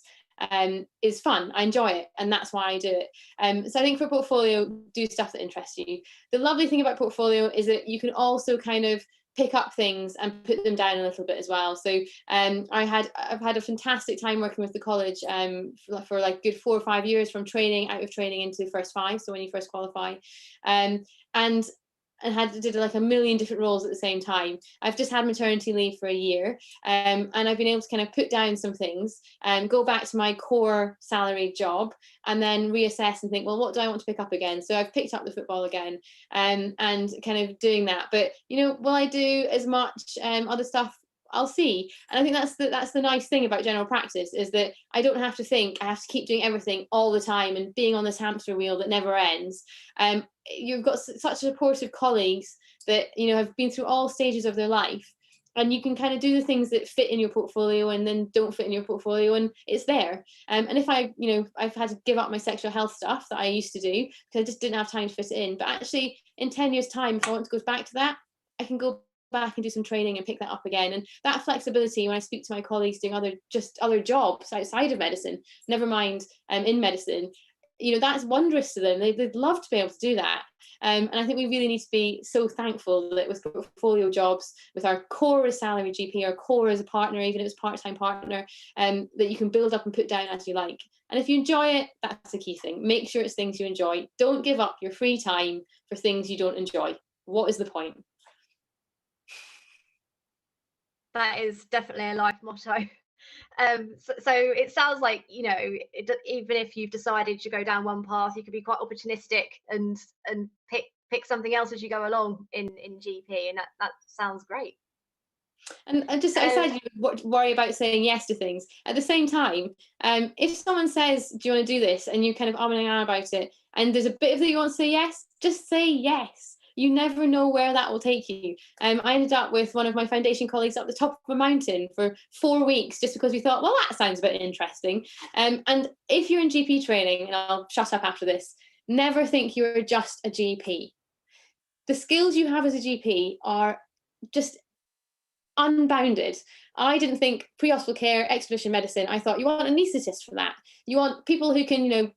is fun. I enjoy it, and that's why I do it. So I think for portfolio, do stuff that interests you. The lovely thing about portfolio is that you can also kind of pick up things and put them down a little bit as well. So I've had a fantastic time working with the college for like good 4 or 5 years, from training, out of training, into first 5, so when you first qualify, and did like a million different roles at the same time. I've just had maternity leave for a year, and I've been able to kind of put down some things and go back to my core salaried job, and then reassess and think, well, what do I want to pick up again? So I've picked up the football again, and kind of doing that. But, you know, will I do as much other stuff? I'll see. And I think that's the nice thing about general practice, is that I don't have to think I have to keep doing everything all the time and being on this hamster wheel that never ends. You've got such supportive colleagues that, you know, have been through all stages of their life, and you can kind of do the things that fit in your portfolio and then don't fit in your portfolio, and it's there. And if I've had to give up my sexual health stuff that I used to do because I just didn't have time to fit it in. But actually, in 10 years' time, if I want to go back to that, I can go back and do some training and pick that up again. And that flexibility, when I speak to my colleagues doing other jobs outside of medicine, never mind in medicine, you know, that's wondrous to them. They'd love to be able to do that. And I think we really need to be so thankful that with portfolio jobs, with our core as salary GP, our core as a partner, even if it's part-time partner, that you can build up and put down as you like. And if you enjoy it, that's the key thing. Make sure it's things you enjoy. Don't give up your free time for things you don't enjoy. What is the point? That is definitely a life motto. So it sounds like, you know, even if you've decided to go down one path, you could be quite opportunistic and pick something else as you go along in GP, and that sounds great. And just outside, you worry about saying yes to things. At the same time, if someone says, do you want to do this, and you kind of umming and ahhing about it, and there's a bit of that you want to say yes, just say yes. You never know where that will take you. I ended up with one of my foundation colleagues up the top of a mountain for 4 weeks just because we thought, well, that sounds a bit interesting. And if you're in GP training, and I'll shut up after this, never think you're just a GP. The skills you have as a GP are just unbounded. I didn't think pre-hospital care, expedition medicine, I thought you want an anaesthetist for that. You want people who can, you know,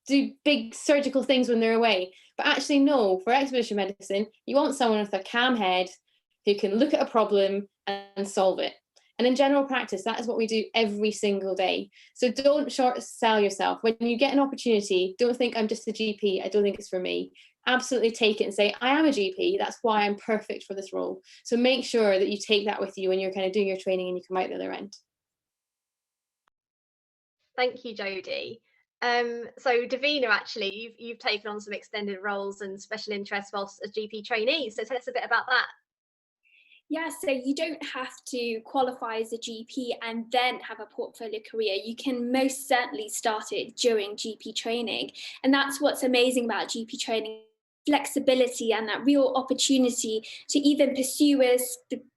do big surgical things when they're away. But actually, no, for expedition medicine, you want someone with a calm head who can look at a problem and solve it. And in general practice, that is what we do every single day. So don't short sell yourself. When you get an opportunity, don't think I'm just a GP, I don't think it's for me. Absolutely take it and say, I am a GP, that's why I'm perfect for this role. So make sure that you take that with you when you're kind of doing your training and you come out the other end. Thank you, Jodie. So Devina, actually, you've taken on some extended roles and special interests whilst a GP trainee. So tell us a bit about that. Yeah, so you don't have to qualify as a GP and then have a portfolio career. You can most certainly start it during GP training. And that's what's amazing about GP training. Flexibility and that real opportunity to even pursue a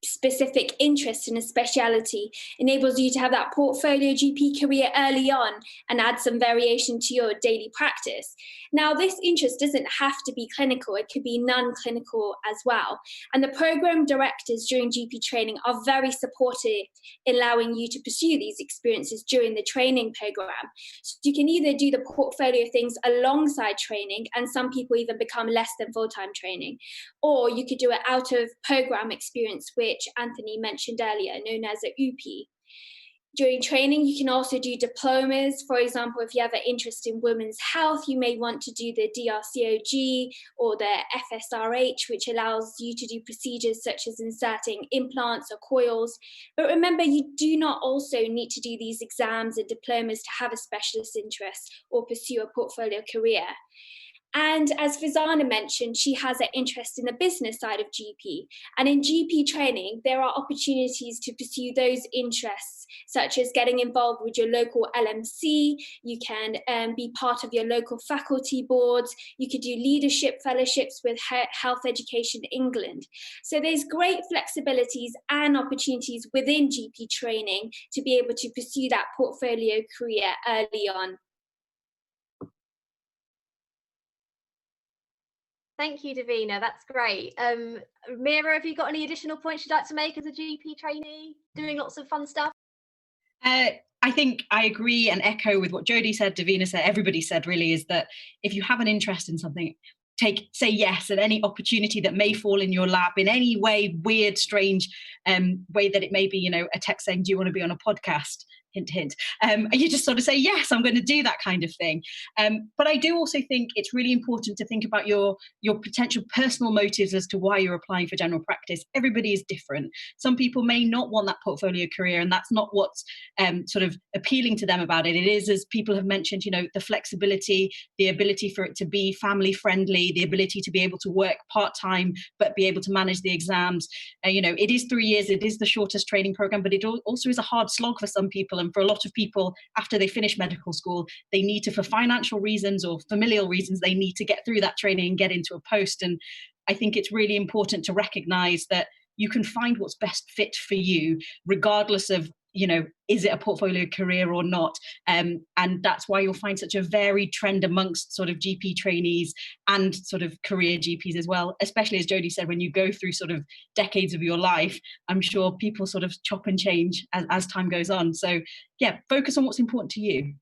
specific interest in a speciality enables you to have that portfolio GP career early on and add some variation to your daily practice. Now, this interest doesn't have to be clinical, it could be non-clinical as well. And the program directors during GP training are very supportive in allowing you to pursue these experiences during the training program. So you can either do the portfolio things alongside training, and some people even become less than full-time training, or you could do an out-of-program experience, which Anthony mentioned earlier, known as a UP. During training, you can also do diplomas. For example, if you have an interest in women's health, you may want to do the DRCOG or the FSRH, which allows you to do procedures such as inserting implants or coils. But remember, you do not also need to do these exams and diplomas to have a specialist interest or pursue a portfolio career. And as Farzana mentioned, she has an interest in the business side of GP. And in GP training, there are opportunities to pursue those interests, such as getting involved with your local LMC. You can be part of your local faculty boards. You could do leadership fellowships with Health Education England. So there's great flexibilities and opportunities within GP training to be able to pursue that portfolio career early on. Thank you, Devina. That's great. Meera, have you got any additional points you'd like to make as a GP trainee, doing lots of fun stuff? I think I agree and echo with what Jodie said, Devina said, everybody said really, is that if you have an interest in something, say yes at any opportunity that may fall in your lap in any way, weird, strange way that it may be, a text saying, do you want to be on a podcast? Hint, hint. You just sort of say, yes, I'm going to do that kind of thing. But I do also think it's really important to think about your potential personal motives as to why you're applying for general practice. Everybody is different. Some people may not want that portfolio career, and that's not what's sort of appealing to them about it. It is, as people have mentioned, the flexibility, the ability for it to be family friendly, the ability to be able to work part-time, but be able to manage the exams. It is 3 years, it is the shortest training program, but it also is a hard slog for some people. And for a lot of people, after they finish medical school, they need to, for financial reasons or familial reasons, they need to get through that training and get into a post. And I think it's really important to recognize that you can find what's best fit for you, regardless of, is it a portfolio career or not? And that's why you'll find such a varied trend amongst sort of GP trainees and sort of career GPs as well, especially as Jodie said, when you go through sort of decades of your life, I'm sure people sort of chop and change as time goes on. So yeah, focus on what's important to you.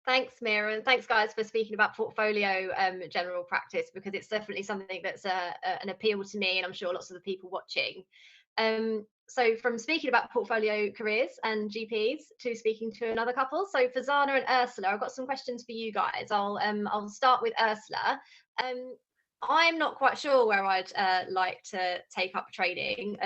Thanks, Meera, and thanks, guys, for speaking about portfolio general practice, because it's definitely something that's an appeal to me, and I'm sure lots of the people watching. So from speaking about portfolio careers and GPs to speaking to another couple. So Farzana and Ursula, I've got some questions for you guys. I'll start with Ursula. I'm not quite sure where I'd like to take up training.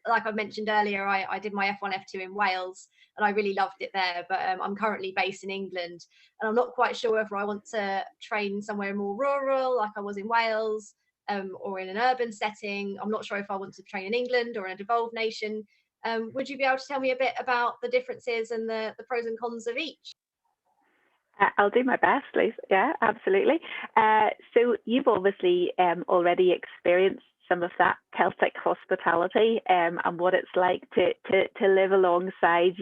Like I mentioned earlier, I did my F1, F2 in Wales, and I really loved it there, but I'm currently based in England, and I'm not quite sure whether I want to train somewhere more rural, like I was in Wales, or in an urban setting. I'm not sure if I want to train in England or in a devolved nation. Would you be able to tell me a bit about the differences and the pros and cons of each? I'll do my best, Liz. Yeah, absolutely. So you've obviously already experienced some of that Celtic hospitality and what it's like to live alongside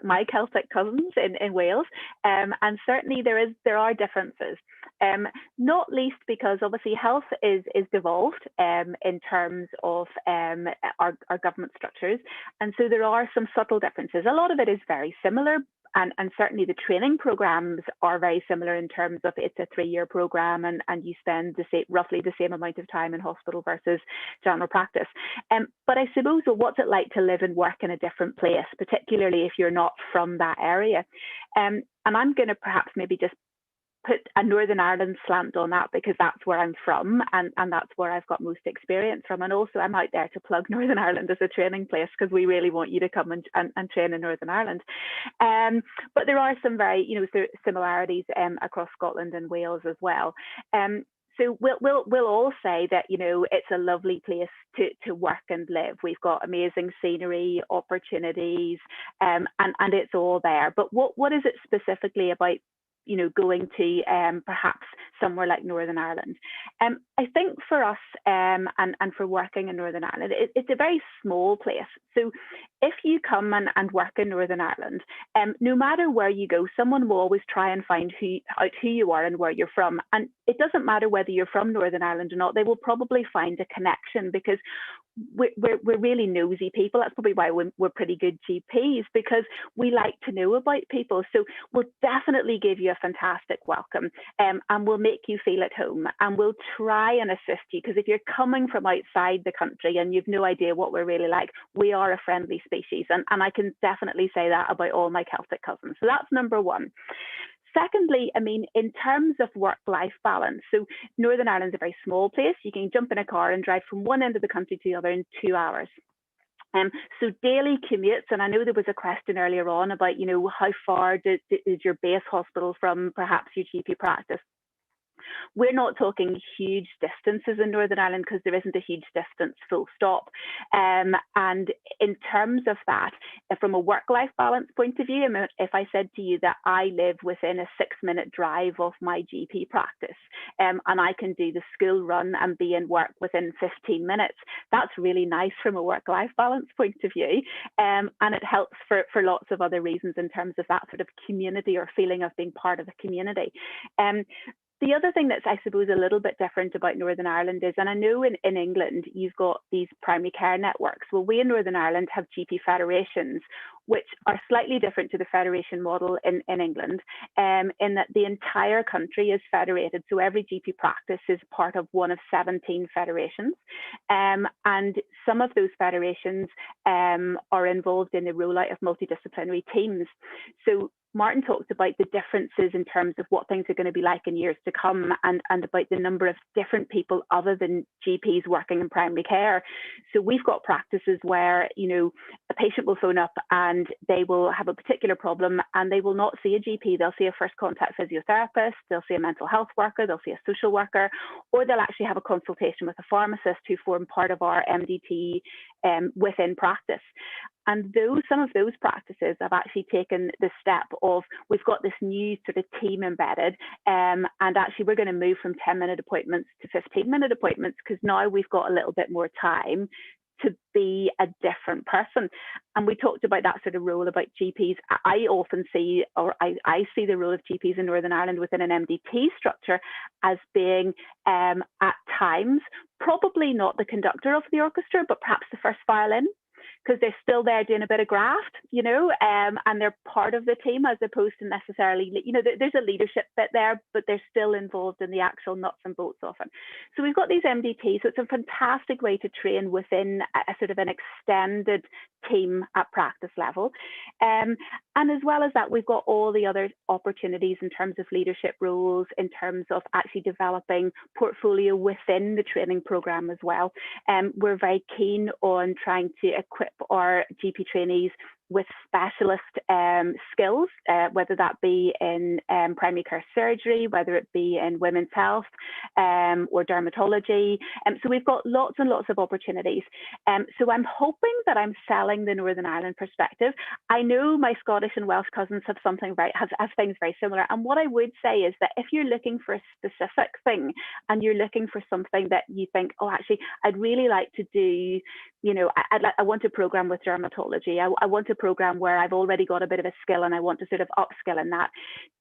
my Celtic cousins in Wales. And certainly there are differences, not least because obviously health is devolved in terms of our government structures. And so there are some subtle differences. A lot of it is very similar. And certainly the training programs are very similar in terms of it's a 3-year program and you spend roughly the same amount of time in hospital versus general practice. But I suppose, well, what's it like to live and work in a different place, particularly if you're not from that area? And I'm going to perhaps maybe just put a Northern Ireland slant on that because that's where I'm from and that's where I've got most experience from. And also I'm out there to plug Northern Ireland as a training place because we really want you to come and train in Northern Ireland. But there are some very, similarities across Scotland and Wales as well. So we'll all say that, it's a lovely place to work and live. We've got amazing scenery, opportunities, and it's all there. But what is it specifically about going to perhaps somewhere like Northern Ireland? I think for us and for working in Northern Ireland, it's a very small place. So if you come and work in Northern Ireland, no matter where you go, someone will always try and find out who you are and where you're from. And it doesn't matter whether you're from Northern Ireland or not, they will probably find a connection because we're really nosy people. That's probably why we're pretty good GPs, because we like to know about people. So we'll definitely give you a fantastic welcome and we'll make you feel at home and we'll try and assist you, because if you're coming from outside the country and you've no idea what we're really like, we are a friendly species, and I can definitely say that about all my Celtic cousins. So that's number one. Secondly, in terms of work-life balance, so Northern Ireland's a very small place. You can jump in a car and drive from one end of the country to the other in 2 hours. So daily commutes, and I know there was a question earlier on about, how far is your base hospital from perhaps your GP practice? We're not talking huge distances in Northern Ireland because there isn't a huge distance, full stop. And in terms of that, from a work-life balance point of view, if I said to you that I live within a 6-minute drive of my GP practice, and I can do the school run and be in work within 15 minutes, that's really nice from a work-life balance point of view. And it helps for lots of other reasons in terms of that sort of community or feeling of being part of a community. The other thing that's, I suppose, a little bit different about Northern Ireland is, and I know in England you've got these primary care networks. Well, we in Northern Ireland have GP federations, which are slightly different to the federation model in England, in that the entire country is federated. So every GP practice is part of one of 17 federations. And some of those federations are involved in the rollout of multidisciplinary teams. So Martin talked about the differences in terms of what things are going to be like in years to come, and about the number of different people other than GPs working in primary care. So we've got practices where, you know, a patient will phone up and they will have a particular problem and they will not see a GP. They'll see a first contact physiotherapist, they'll see a mental health worker, they'll see a social worker, or they'll actually have a consultation with a pharmacist who form part of our MDT within practice. And some of those practices have actually taken the step of, we've got this new sort of team embedded, and actually we're going to move from 10-minute appointments to 15-minute appointments, because now we've got a little bit more time to be a different person. And we talked about that sort of role about GPs. I often see, or I see the role of GPs in Northern Ireland within an MDT structure as being, at times, probably not the conductor of the orchestra, but perhaps the first violin, because they're still there doing a bit of graft, you know, and they're part of the team as opposed to necessarily, you know, there's a leadership bit there, but they're still involved in the actual nuts and bolts often. So we've got these MDTs, so it's a fantastic way to train within a sort of an extended team at practice level. And as well as that, we've got all the other opportunities in terms of leadership roles, in terms of actually developing portfolio within the training program as well. We're very keen on trying to equip our GP trainees with specialist skills, whether that be in primary care surgery, whether it be in women's health or dermatology. So we've got lots and lots of opportunities. So I'm hoping that I'm selling the Northern Ireland perspective. I know my Scottish and Welsh cousins have have things very similar. And what I would say is that if you're looking for a specific thing and you're looking for something that you think, oh, actually, I'd really like to do, you know, I want a program with dermatology. I want a program where I've already got a bit of a skill and I want to sort of upskill in that.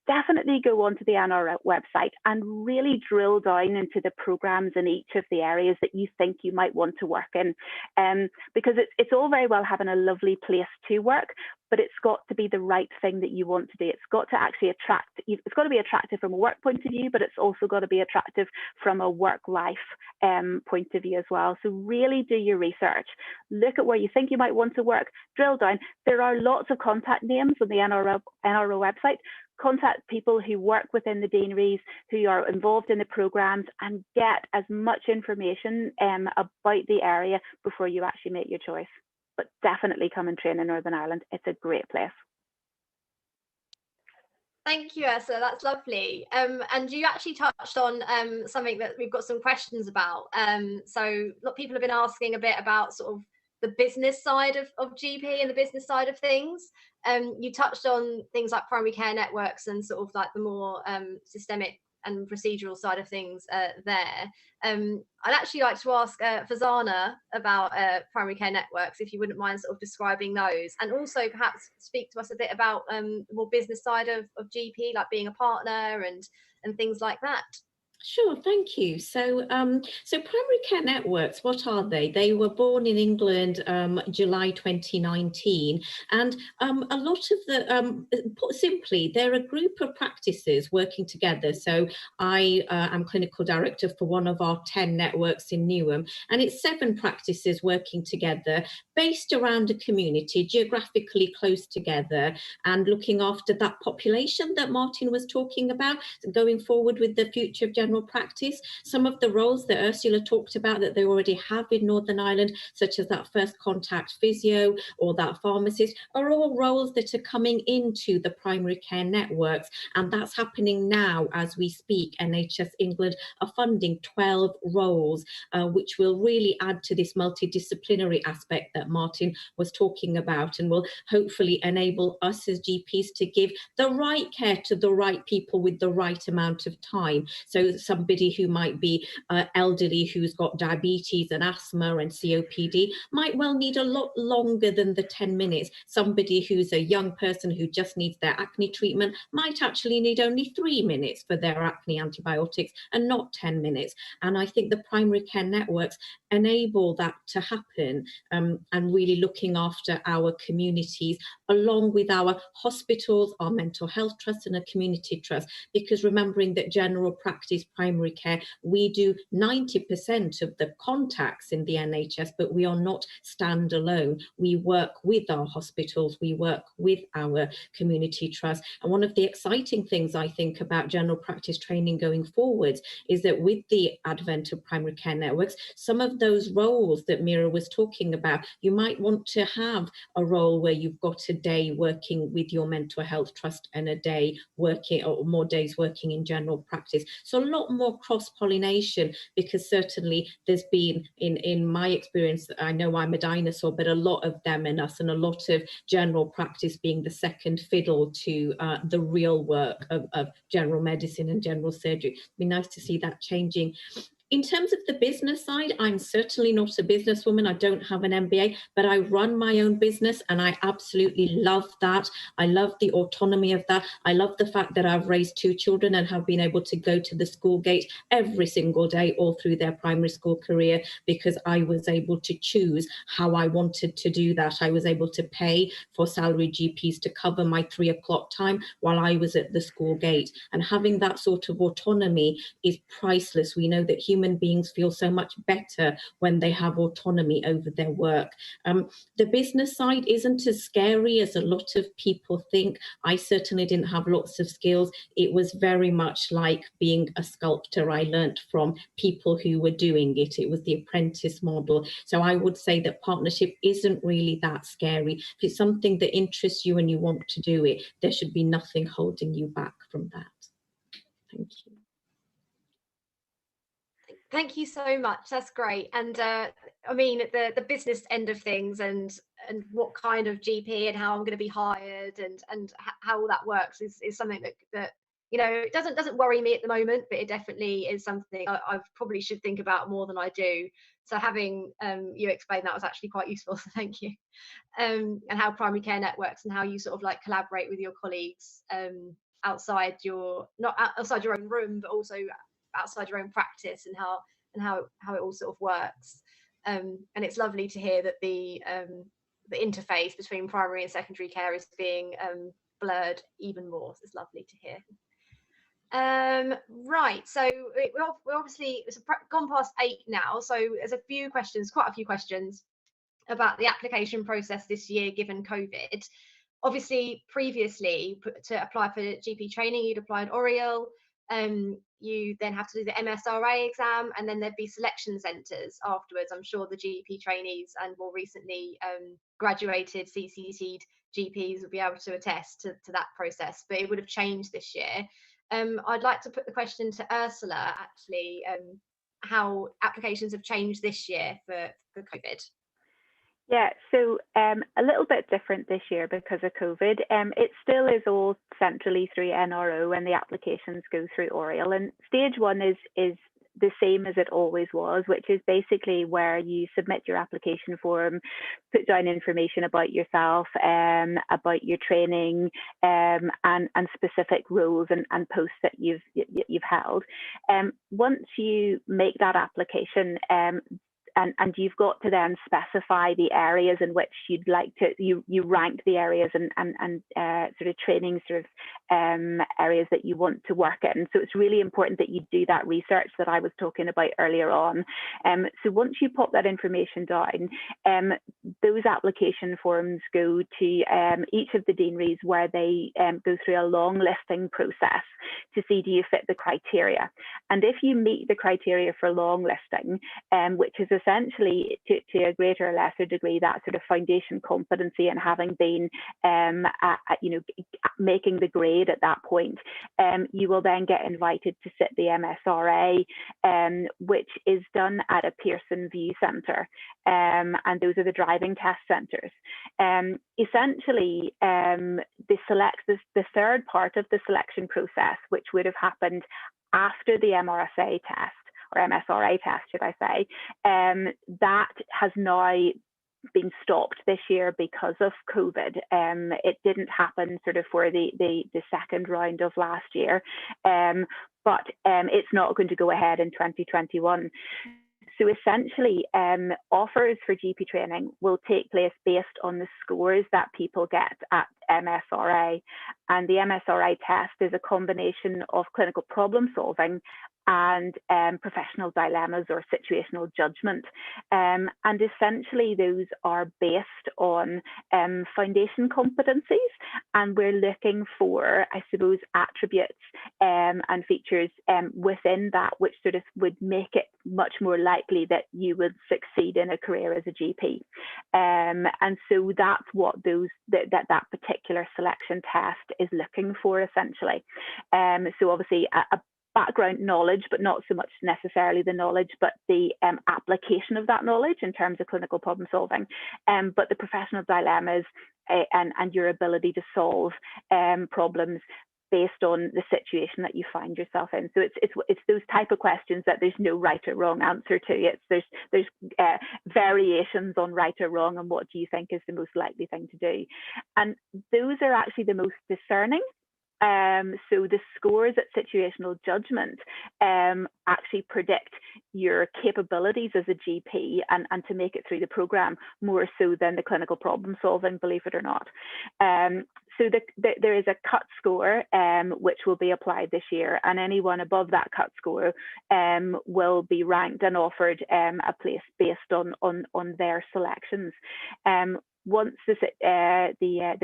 Definitely go onto the NR website and really drill down into the programs in each of the areas that you think you might want to work in. Because it's all very well having a lovely place to work, but it's got to be the right thing that you want to do. It's got to actually it's got to be attractive from a work point of view, but it's also got to be attractive from a work-life point of view as well. So really do your research. Look at where you think you might want to work, drill down. There are lots of contact names on the NRO website. Contact people who work within the deaneries, who are involved in the programs, and get as much information about the area before you actually make your choice. But definitely come and train in Northern Ireland. It's a great place. Thank you, Ursula. That's lovely. And you actually touched on something that we've got some questions about. So a lot of people have been asking a bit about sort of the business side of GP and the business side of things. You touched on things like primary care networks and sort of like the more systemic and procedural side of things there. I'd actually like to ask Farzana about primary care networks, if you wouldn't mind sort of describing those, and also perhaps speak to us a bit about the more business side of GP, like being a partner and things like that. Sure, thank you. So, so primary care networks, what are they? They were born in England, July 2019, and a lot of the, put simply, they're a group of practices working together. So I am clinical director for one of our 10 networks in Newham, and it's 7 practices working together, based around a community, geographically close together, and looking after that population that Martin was talking about, going forward with the future of general practice. Some of the roles that Ursula talked about that they already have in Northern Ireland, such as that first contact physio or that pharmacist, are all roles that are coming into the primary care networks, and that's happening now as we speak. NHS England are funding 12 roles, which will really add to this multidisciplinary aspect that Martin was talking about, and will hopefully enable us as GPs to give the right care to the right people with the right amount of time. So somebody who might be elderly, who's got diabetes and asthma and COPD, might well need a lot longer than the 10 minutes. Somebody who's a young person who just needs their acne treatment might actually need only 3 minutes for their acne antibiotics and not 10 minutes. And I think the primary care networks enable that to happen, and really looking after our communities along with our hospitals, our mental health trusts and a community trust, because remembering that general practice primary care, we do 90% of the contacts in the NHS, but we are not standalone. We work with our hospitals, we work with our community trust. And one of the exciting things I think about general practice training going forwards is that with the advent of primary care networks, some of those roles that Meera was talking about, you might want to have a role where you've got a day working with your mental health trust and a day working, or more days working in general practice. So a lot more cross-pollination, because certainly there's been, in my experience, I know I'm a dinosaur, but a lot of them in us, and a lot of general practice being the second fiddle to the real work of general medicine and general surgery. It'd be nice to see that changing. In terms of the business side, I'm certainly not a businesswoman. I don't have an MBA, but I run my own business and I absolutely love that. I love the autonomy of that. I love the fact that I've raised 2 children and have been able to go to the school gate every single day all through their primary school career, because I was able to choose how I wanted to do that. I was able to pay for salary GPs to cover my 3 o'clock time while I was at the school gate. And having that sort of autonomy is priceless. We know that human beings feel so much better when they have autonomy over their work. The business side isn't as scary as a lot of people think. I certainly didn't have lots of skills. It was very much like being a sculptor. I learnt from people who were doing it. It was the apprentice model. So I would say that partnership isn't really that scary. If it's something that interests you and you want to do it, there should be nothing holding you back from that. Thank you. Thank you so much. That's great. And I mean, the business end of things and what kind of GP and how I'm going to be hired and how all that works is something that you know, it doesn't worry me at the moment, but it definitely is something I probably should think about more than I do. So having you explain that was actually quite useful. So thank you. And how primary care networks and how you sort of like collaborate with your colleagues outside not outside your own room, but also outside your own practice, and how it all sort of works. And it's lovely to hear that the interface between primary and secondary care is being blurred even more. So it's lovely to hear. Right, so we're obviously, it's gone past 8 now, so there's quite a few questions about the application process this year given COVID. Obviously, previously, to apply for GP training, you'd applied Oriel. You then have to do the MSRA exam, and then there'd be selection centres afterwards. I'm sure the GP trainees and more recently graduated CCT'd GPs will be able to attest to that process, but it would have changed this year. I'd like to put the question to Ursula, actually, how applications have changed this year for COVID. Yeah, so a little bit different this year because of COVID. It still is all centrally through NRO, and the applications go through Oriel. And stage 1 is the same as it always was, which is basically where you submit your application form, put down information about yourself, about your training, and specific roles and posts that you've held. Once you make that application, and you've got to then specify the areas in which you'd like to, you rank the areas and sort of training areas that you want to work in. So it's really important that you do that research that I was talking about earlier on. So once you pop that information down, those application forms go to each of the deaneries, where they go through a long listing process to see, do you fit the criteria? And if you meet the criteria for long listing, which is essentially to a greater or lesser degree that sort of foundation competency and having been making the grade at that point, you will then get invited to sit the MSRA, which is done at a Pearson View Centre, and those are the driving test centres. Essentially, the third part of the selection process, which would have happened after the MRSA test, or MSRA test, should I say, that has now been stopped this year because of COVID. It didn't happen sort of for the second round of last year, but it's not going to go ahead in 2021. So essentially, offers for GP training will take place based on the scores that people get at MSRA. And the MSRA test is a combination of clinical problem solving and professional dilemmas or situational judgment. And essentially those are based on foundation competencies, and we're looking for, I suppose, attributes and features within that which sort of would make it much more likely that you would succeed in a career as a GP. And so that's what that particular selection test is looking for, essentially. So obviously a background knowledge, but not so much necessarily the knowledge, but the application of that knowledge in terms of clinical problem solving, but the professional dilemmas and your ability to solve problems based on the situation that you find yourself in. So it's those type of questions that there's no right or wrong answer to. There's variations on right or wrong and what do you think is the most likely thing to do, and those are actually the most discerning. So the scores at situational judgment actually predict your capabilities as a GP and to make it through the programme more so than the clinical problem solving, believe it or not. So there is a cut score which will be applied this year, and anyone above that cut score will be ranked and offered a place based on their selections. Once the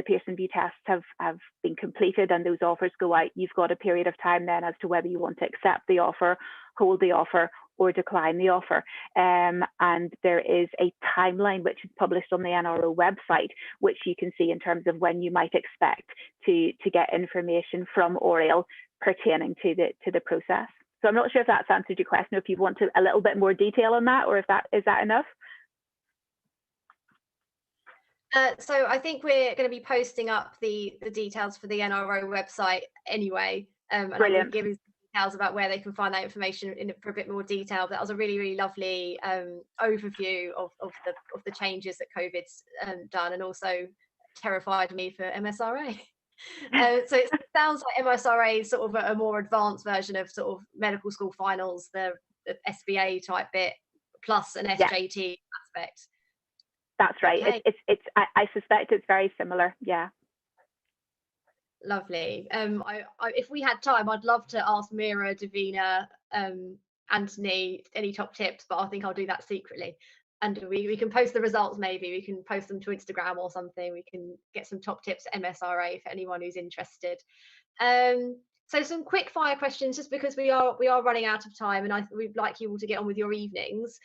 Pearson VUE tests have been completed and those offers go out, you've got a period of time then as to whether you want to accept the offer, hold the offer, or decline the offer. And there is a timeline which is published on the NRO website, which you can see in terms of when you might expect to get information from Oriel pertaining to the process. So I'm not sure if that's answered your question, or if you want a little bit more detail on that, or if is that enough? So I think we're going to be posting up the details for the NRO website anyway, and I'm going to give you details about where they can find that information for a bit more detail. That was a really, really lovely overview of the changes that COVID's done, and also terrified me for MSRA. So it sounds like MSRA is sort of a more advanced version of sort of medical school finals, the SBA type bit, plus an SJT aspect. That's right. Okay. I suspect it's very similar. Yeah. Lovely. If we had time, I'd love to ask Meera, Devina, Anthony any top tips, but I think I'll do that secretly. And we can post the results. Maybe we can post them to Instagram or something. We can get some top tips at MSRA for anyone who's interested. So some quick fire questions, just because we are running out of time, and we'd like you all to get on with your evenings.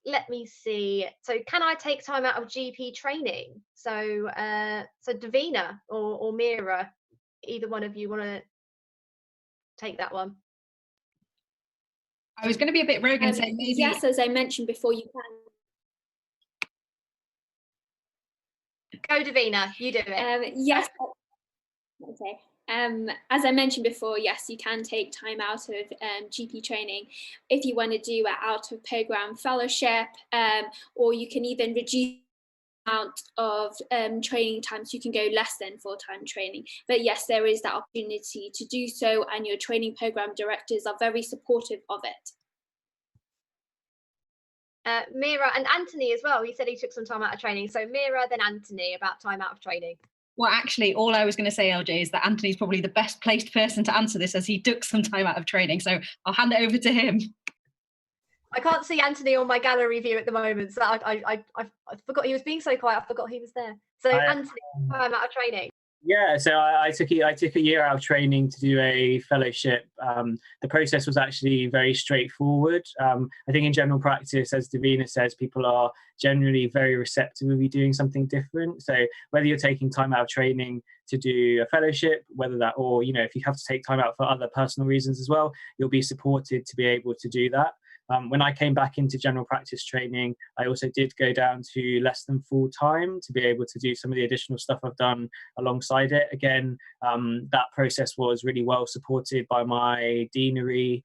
Let me see. So can I take time out of GP training? So Devina or Meera, either one of you want to take that one? I was going to be a bit rogue and say maybe. Yes, as I mentioned before, you can. Go, Devina. You do it. Yes. Okay. As I mentioned before, yes, you can take time out of GP training if you want to do an out of program fellowship, or you can even reduce the amount of training time, so you can go less than full-time training. But yes, there is that opportunity to do so, and your training program directors are very supportive of it. Meera and Anthony as well. He said he took some time out of training. So Meera, then Anthony, about time out of training. Well, actually, all I was going to say, LJ, is that Anthony's probably the best placed person to answer this, as he took some time out of training. So I'll hand it over to him. I can't see Anthony on my gallery view at the moment, so I forgot he was being so quiet. I forgot he was there. So Anthony, time out of training. Yeah, so I took a year out of training to do a fellowship. The process was actually very straightforward. I think in general practice, as Devina says, people are generally very receptive of you doing something different. So whether you're taking time out of training to do a fellowship, whether that, or if you have to take time out for other personal reasons as well, you'll be supported to be able to do that. When I came back into general practice training, I also did go down to less than full time to be able to do some of the additional stuff I've done alongside it. Again, that process was really well supported by my deanery.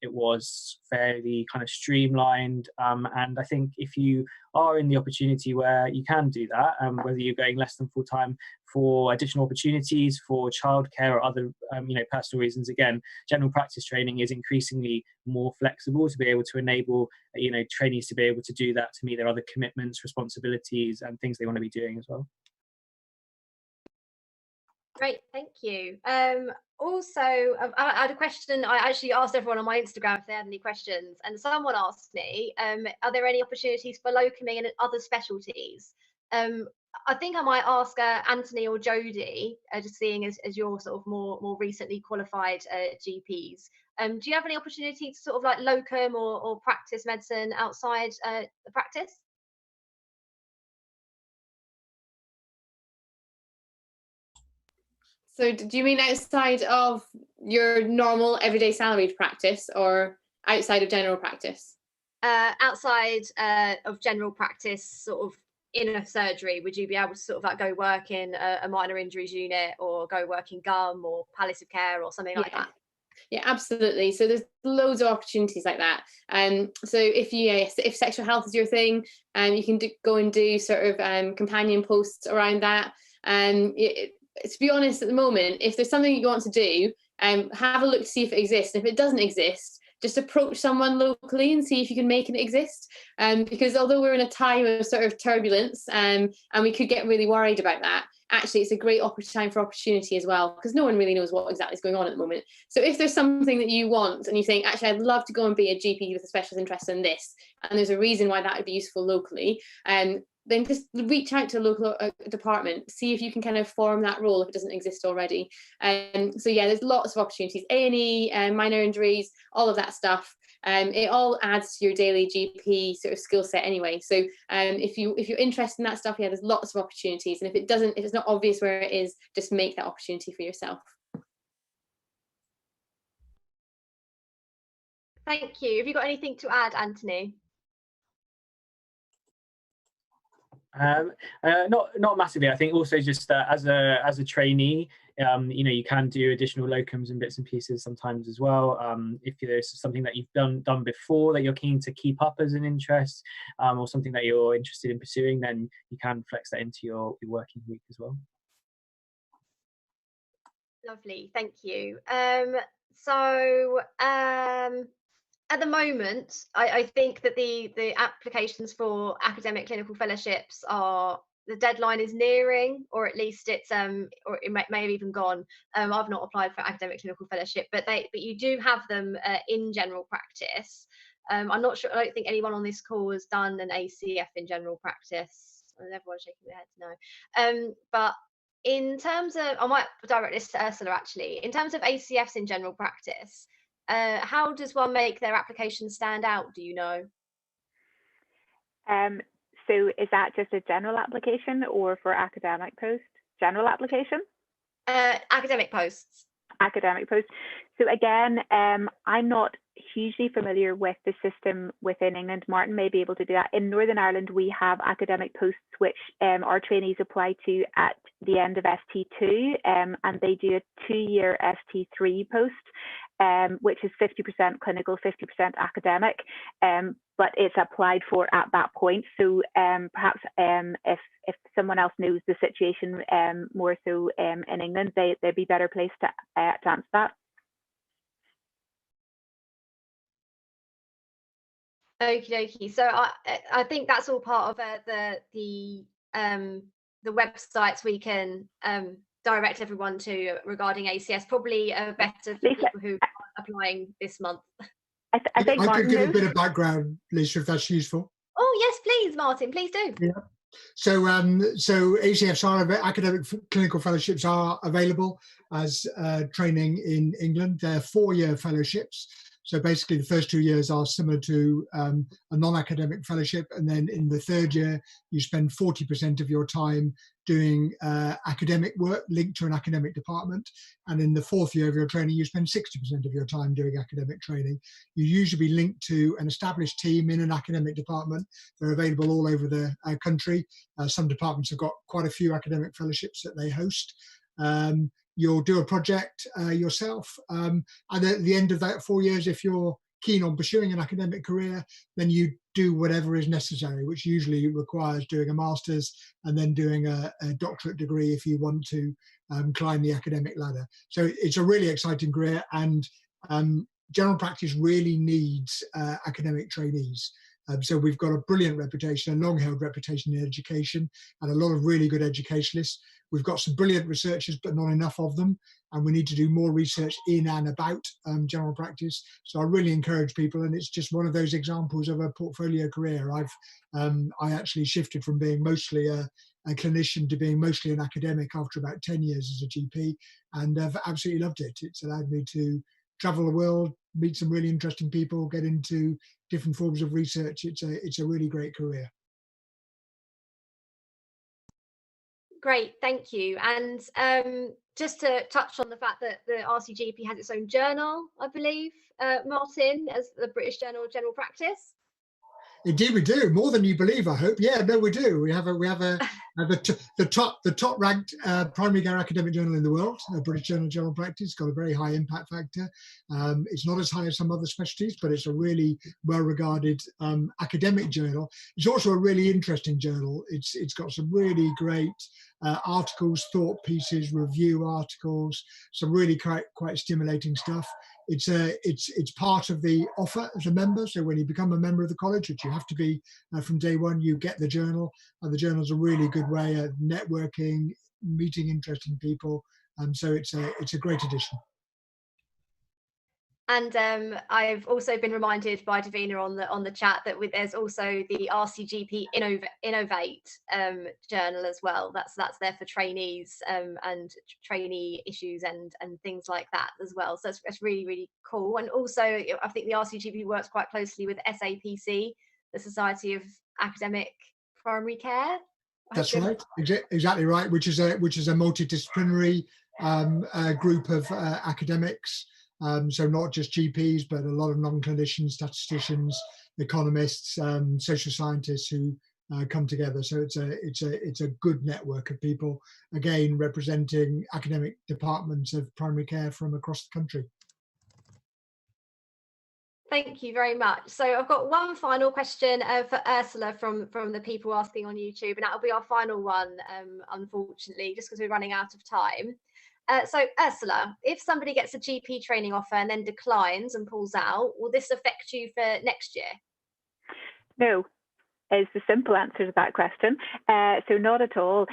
It was fairly kind of streamlined, and I think if you are in the opportunity where you can do that, whether you're going less than full time for additional opportunities, for childcare or other personal reasons, again, general practice training is increasingly more flexible to be able to enable trainees to be able to do that, to meet their other commitments, responsibilities and things they want to be doing as well. Great, thank you. Also, I had a question. I actually asked everyone on my Instagram if they had any questions, and someone asked me, are there any opportunities for locuming in other specialties? I think I might ask Anthony or Jodie, just seeing as you're sort of more recently qualified GPs. Do you have any opportunity to sort of like locum or practice medicine outside the practice? So do you mean outside of your normal everyday salaried practice or outside of general practice? Outside of general practice, sort of in a surgery, would you be able to sort of like go work in a minor injuries unit or go work in gum or palliative care or something like that? Yeah, absolutely. So there's loads of opportunities like that. So if sexual health is your thing, you can go and do sort of companion posts around that. To be honest, at the moment, if there's something you want to do, have a look to see if it exists. If it doesn't exist, just approach someone locally and see if you can make it exist. Because although we're in a time of sort of turbulence, and we could get really worried about that, actually it's a great time for opportunity as well, because no one really knows what exactly is going on at the moment. So if there's something that you want and you think, actually, I'd love to go and be a GP with a specialist interest in this, and there's a reason why that would be useful locally, then just reach out to a local department, see if you can kind of form that role if it doesn't exist already. So yeah, there's lots of opportunities, A&E, minor injuries, all of that stuff. It all adds to your daily GP sort of skill set anyway. So if you're interested in that stuff, yeah, there's lots of opportunities. And if it's not obvious where it is, just make that opportunity for yourself. Thank you. Have you got anything to add, Anthony? Not massively. I think also just as a trainee, you can do additional locums and bits and pieces sometimes as well. If there's something that you've done before that you're keen to keep up as an interest, or something that you're interested in pursuing, then you can flex that into your working week as well. Lovely, thank you. At the moment, I think that the applications for academic clinical fellowships the deadline is nearing, or at least it's or it may have even gone. I've not applied for academic clinical fellowship, but you do have them in general practice. I'm not sure. I don't think anyone on this call has done an ACF in general practice. Everyone's shaking their heads no. But in terms of, I might direct this to Ursula actually. In terms of ACFs in general practice, how does one make their application stand out, do you know? So is that just a general application or for academic post? General application? Academic posts. Academic posts. So again, I'm not hugely familiar with the system within England. Martin may be able to do that. In Northern Ireland, we have academic posts which our trainees apply to at the end of ST2, and they do a 2-year ST3 post, which is 50% clinical, 50% academic, but it's applied for at that point. So perhaps if someone else knows the situation more so in England, they'd be better placed to answer that. Okie dokie. So I think that's all part of the websites we can direct everyone to regarding ACS. Probably better for people who are applying this month. I think I could give a bit of background, Lisa, if that's useful. Oh yes, please, Martin. Please do. Yeah. So ACFs academic clinical fellowships are available as training in England. They're 4-year fellowships. So basically the first 2 years are similar to a non-academic fellowship, and then in the third year you spend 40% of your time doing academic work linked to an academic department, and in the fourth year of your training you spend 60% of your time doing academic training. You usually be linked to an established team in an academic department. They're available all over the country. Some departments have got quite a few academic fellowships that they host. You'll do a project yourself, and at the end of that 4 years, if you're keen on pursuing an academic career, then you do whatever is necessary, which usually requires doing a master's and then doing a doctorate degree if you want to climb the academic ladder. So it's a really exciting career, and general practice really needs academic trainees. So we've got a brilliant reputation, a long-held reputation in education, and a lot of really good educationalists. We've got some brilliant researchers, but not enough of them, and we need to do more research in and about general practice. So I really encourage people, and it's just one of those examples of a portfolio career. I actually shifted from being mostly a clinician to being mostly an academic after about 10 years as a GP, and I've absolutely loved it. It's allowed me to travel the world, meet some really interesting people, get into different forms of research. It's a really great career. Great, thank you. And just to touch on the fact that the RCGP has its own journal, I believe, Martin, as the British Journal of General Practice. Indeed, we do, more than you believe. I hope. Yeah, no, we do. We have the top ranked primary care academic journal in the world, the British Journal of General Practice. It's got a very high impact factor. It's not as high as some other specialties, but it's a really well regarded academic journal. It's also a really interesting journal. It's got some really great articles, thought pieces, review articles, some really quite stimulating stuff. It's part of the offer as a member. So when you become a member of the college, which you have to be from day one, you get the journal. And the journal's a really good way of networking, meeting interesting people. So it's a great addition. And I've also been reminded by Devina on the chat that there's also the RCGP Innovate journal as well. That's there for trainees and trainee issues and things like that as well. So it's really, really cool. And also, I think the RCGP works quite closely with SAPC, the Society of Academic Primary Care. That's right, exactly right. Which is a multidisciplinary group of academics. So not just GPs, but a lot of non-clinicians, statisticians, economists, social scientists who come together. So it's a good network of people, again, representing academic departments of primary care from across the country. Thank you very much. So I've got one final question for Ursula from the people asking on YouTube, and that'll be our final one, unfortunately, just because we're running out of time. So Ursula, if somebody gets a GP training offer and then declines and pulls out, will this affect you for next year? No, is the simple answer to that question. So not at all.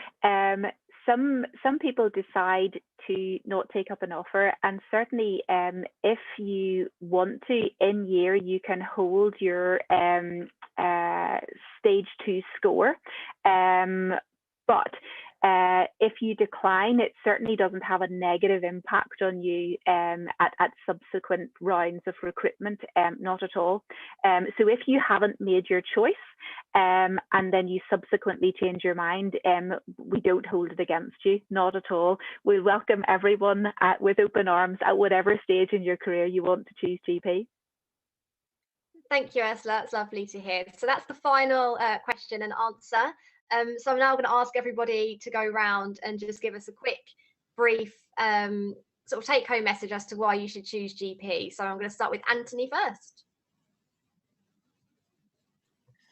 Some people decide to not take up an offer, and certainly if you want to, in year you can hold your stage 2 score, but if you decline, it certainly doesn't have a negative impact on you at subsequent rounds of recruitment, not at all. So if you haven't made your choice and then you subsequently change your mind, we don't hold it against you, not at all. We welcome everyone with open arms at whatever stage in your career you want to choose GP. Thank you, Ursula. That's lovely to hear. So that's the final question and answer. So I'm now going to ask everybody to go around and just give us a quick, brief sort of take-home message as to why you should choose GP. So I'm going to start with Anthony first.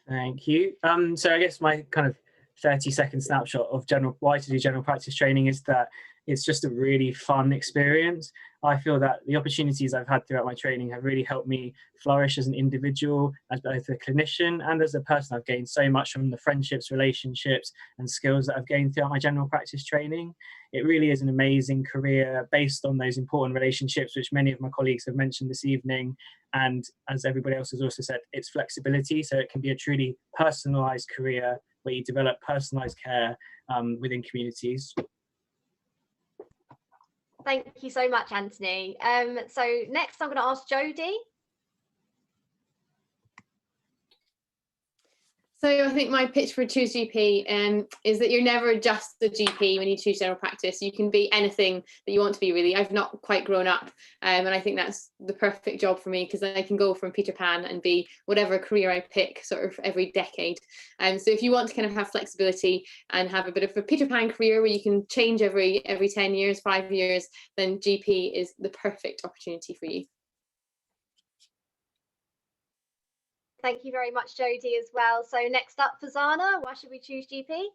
Thank you. So I guess my kind of 30-second snapshot of why to do general practice training is that it's just a really fun experience. I feel that the opportunities I've had throughout my training have really helped me flourish as an individual, as both a clinician and as a person. I've gained so much from the friendships, relationships, and skills that I've gained throughout my general practice training. It really is an amazing career based on those important relationships, which many of my colleagues have mentioned this evening. And as everybody else has also said, it's flexibility. So it can be a truly personalised career where you develop personalised care within communities. Thank you so much, Anthony. So next I'm going to ask Jodie. So I think my pitch for Choose GP is that you're never just a GP when you choose general practice. You can be anything that you want to be, really. I've not quite grown up, and I think that's the perfect job for me, because I can go from Peter Pan and be whatever career I pick sort of every decade. So if you want to kind of have flexibility and have a bit of a Peter Pan career where you can change every 10 years, 5 years, then GP is the perfect opportunity for you. Thank you very much, Jodie, as well. So next up, Farzana, why should we choose GP?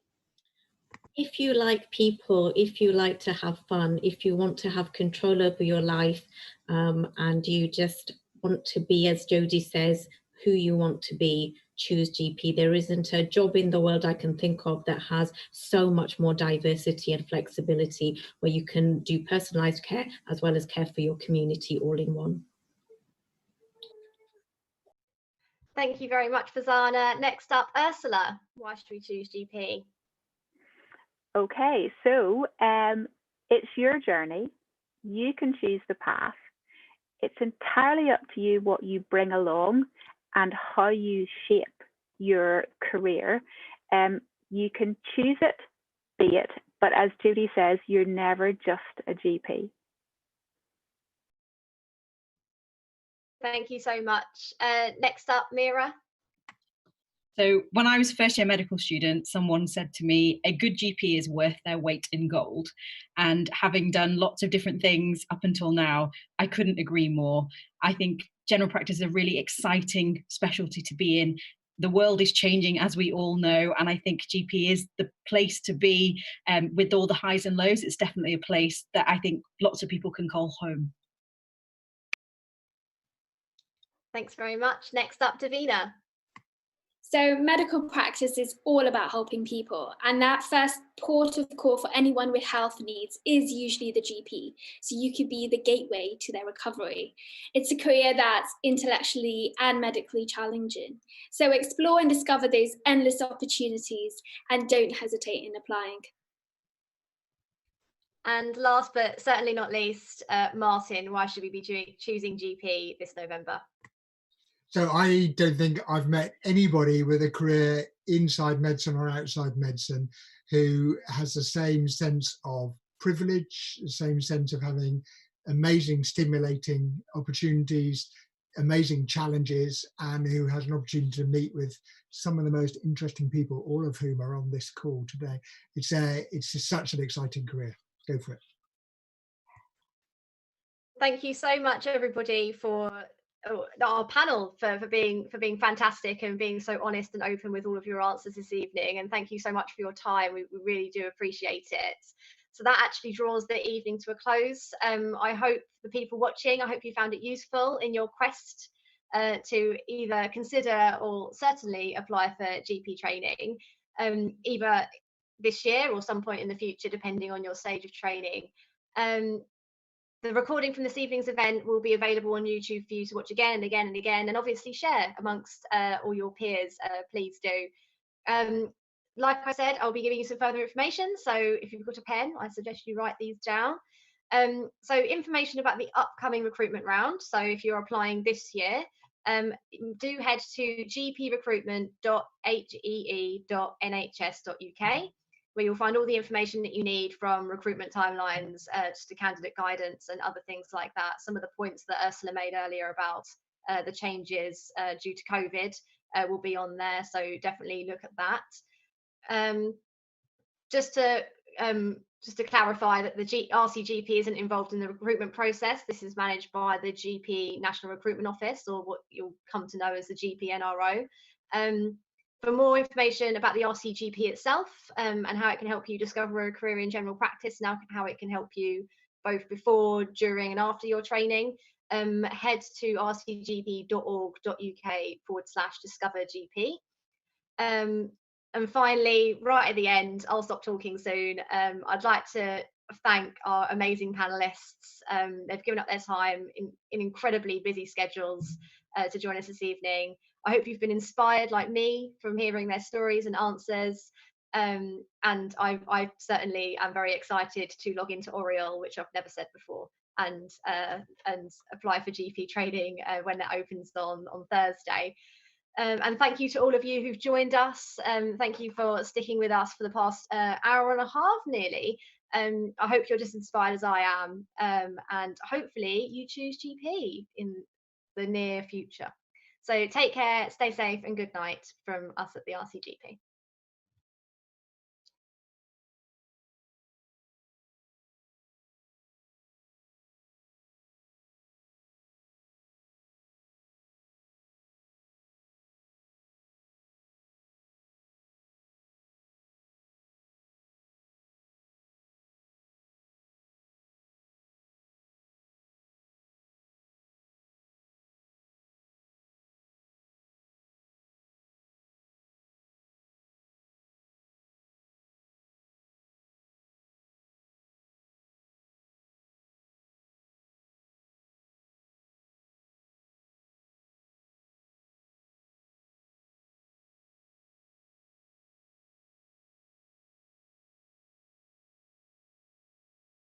If you like people, if you like to have fun, if you want to have control over your life, and you just want to be, as Jodie says, who you want to be, choose GP. There isn't a job in the world I can think of that has so much more diversity and flexibility, where you can do personalised care as well as care for your community all in one. Thank you very much, Farzana. Next up, Ursula, why should we choose GP? Okay, so it's your journey. You can choose the path. It's entirely up to you what you bring along and how you shape your career. You can choose it, be it, but as Jodie says, you're never just a GP. Thank you so much. Next up, Meera. So when I was a first year medical student, someone said to me, a good GP is worth their weight in gold. And having done lots of different things up until now, I couldn't agree more. I think general practice is a really exciting specialty to be in. The world is changing, as we all know, and I think GP is the place to be. With all the highs and lows, it's definitely a place that I think lots of people can call home. Thanks very much. Next up, Devina. So medical practice is all about helping people, and that first port of call for anyone with health needs is usually the GP. So you could be the gateway to their recovery. It's a career that's intellectually and medically challenging. So explore and discover those endless opportunities, and don't hesitate in applying. And last but certainly not least, Martin, why should we be choosing GP this November? So I don't think I've met anybody with a career inside medicine or outside medicine who has the same sense of privilege, the same sense of having amazing, stimulating opportunities, amazing challenges, and who has an opportunity to meet with some of the most interesting people, all of whom are on this call today. It's such an exciting career. Go for it. Thank you so much, everybody, for our panel for being fantastic and being so honest and open with all of your answers this evening. And thank you so much for your time. We really do appreciate it. So that actually draws the evening to a close. I hope the people watching, I hope you found it useful in your quest to either consider or certainly apply for GP training, either this year or some point in the future, depending on your stage of training. The recording from this evening's event will be available on YouTube for you to watch again and again and again, and obviously share amongst all your peers, please do. Like I said, I'll be giving you some further information, so if you've got a pen, I suggest you write these down. So information about the upcoming recruitment round, so if you're applying this year, do head to gprecruitment.hee.nhs.uk, where you'll find all the information that you need, from recruitment timelines to candidate guidance and other things like that. Some of the points that Ursula made earlier about the changes due to COVID will be on there, so definitely look at that. Just to clarify that the RCGP isn't involved in the recruitment process. This is managed by the GP National Recruitment Office, or what you'll come to know as the GPNRO. For more information about the RCGP itself and how it can help you discover a career in general practice, and how it can help you both before, during and after your training, head to rcgp.org.uk/discovergp. And finally, right at the end, I'll stop talking soon. I'd like to thank our amazing panelists. They've given up their time in incredibly busy schedules to join us this evening. I hope you've been inspired like me from hearing their stories and answers. And I certainly am very excited to log into Oriel, which I've never said before, and apply for GP training when that opens on Thursday. And thank you to all of you who've joined us. Thank you for sticking with us for the past hour and a half nearly. I hope you're just inspired as I am, and hopefully you choose GP in the near future. So take care, stay safe, and good night from us at the RCGP.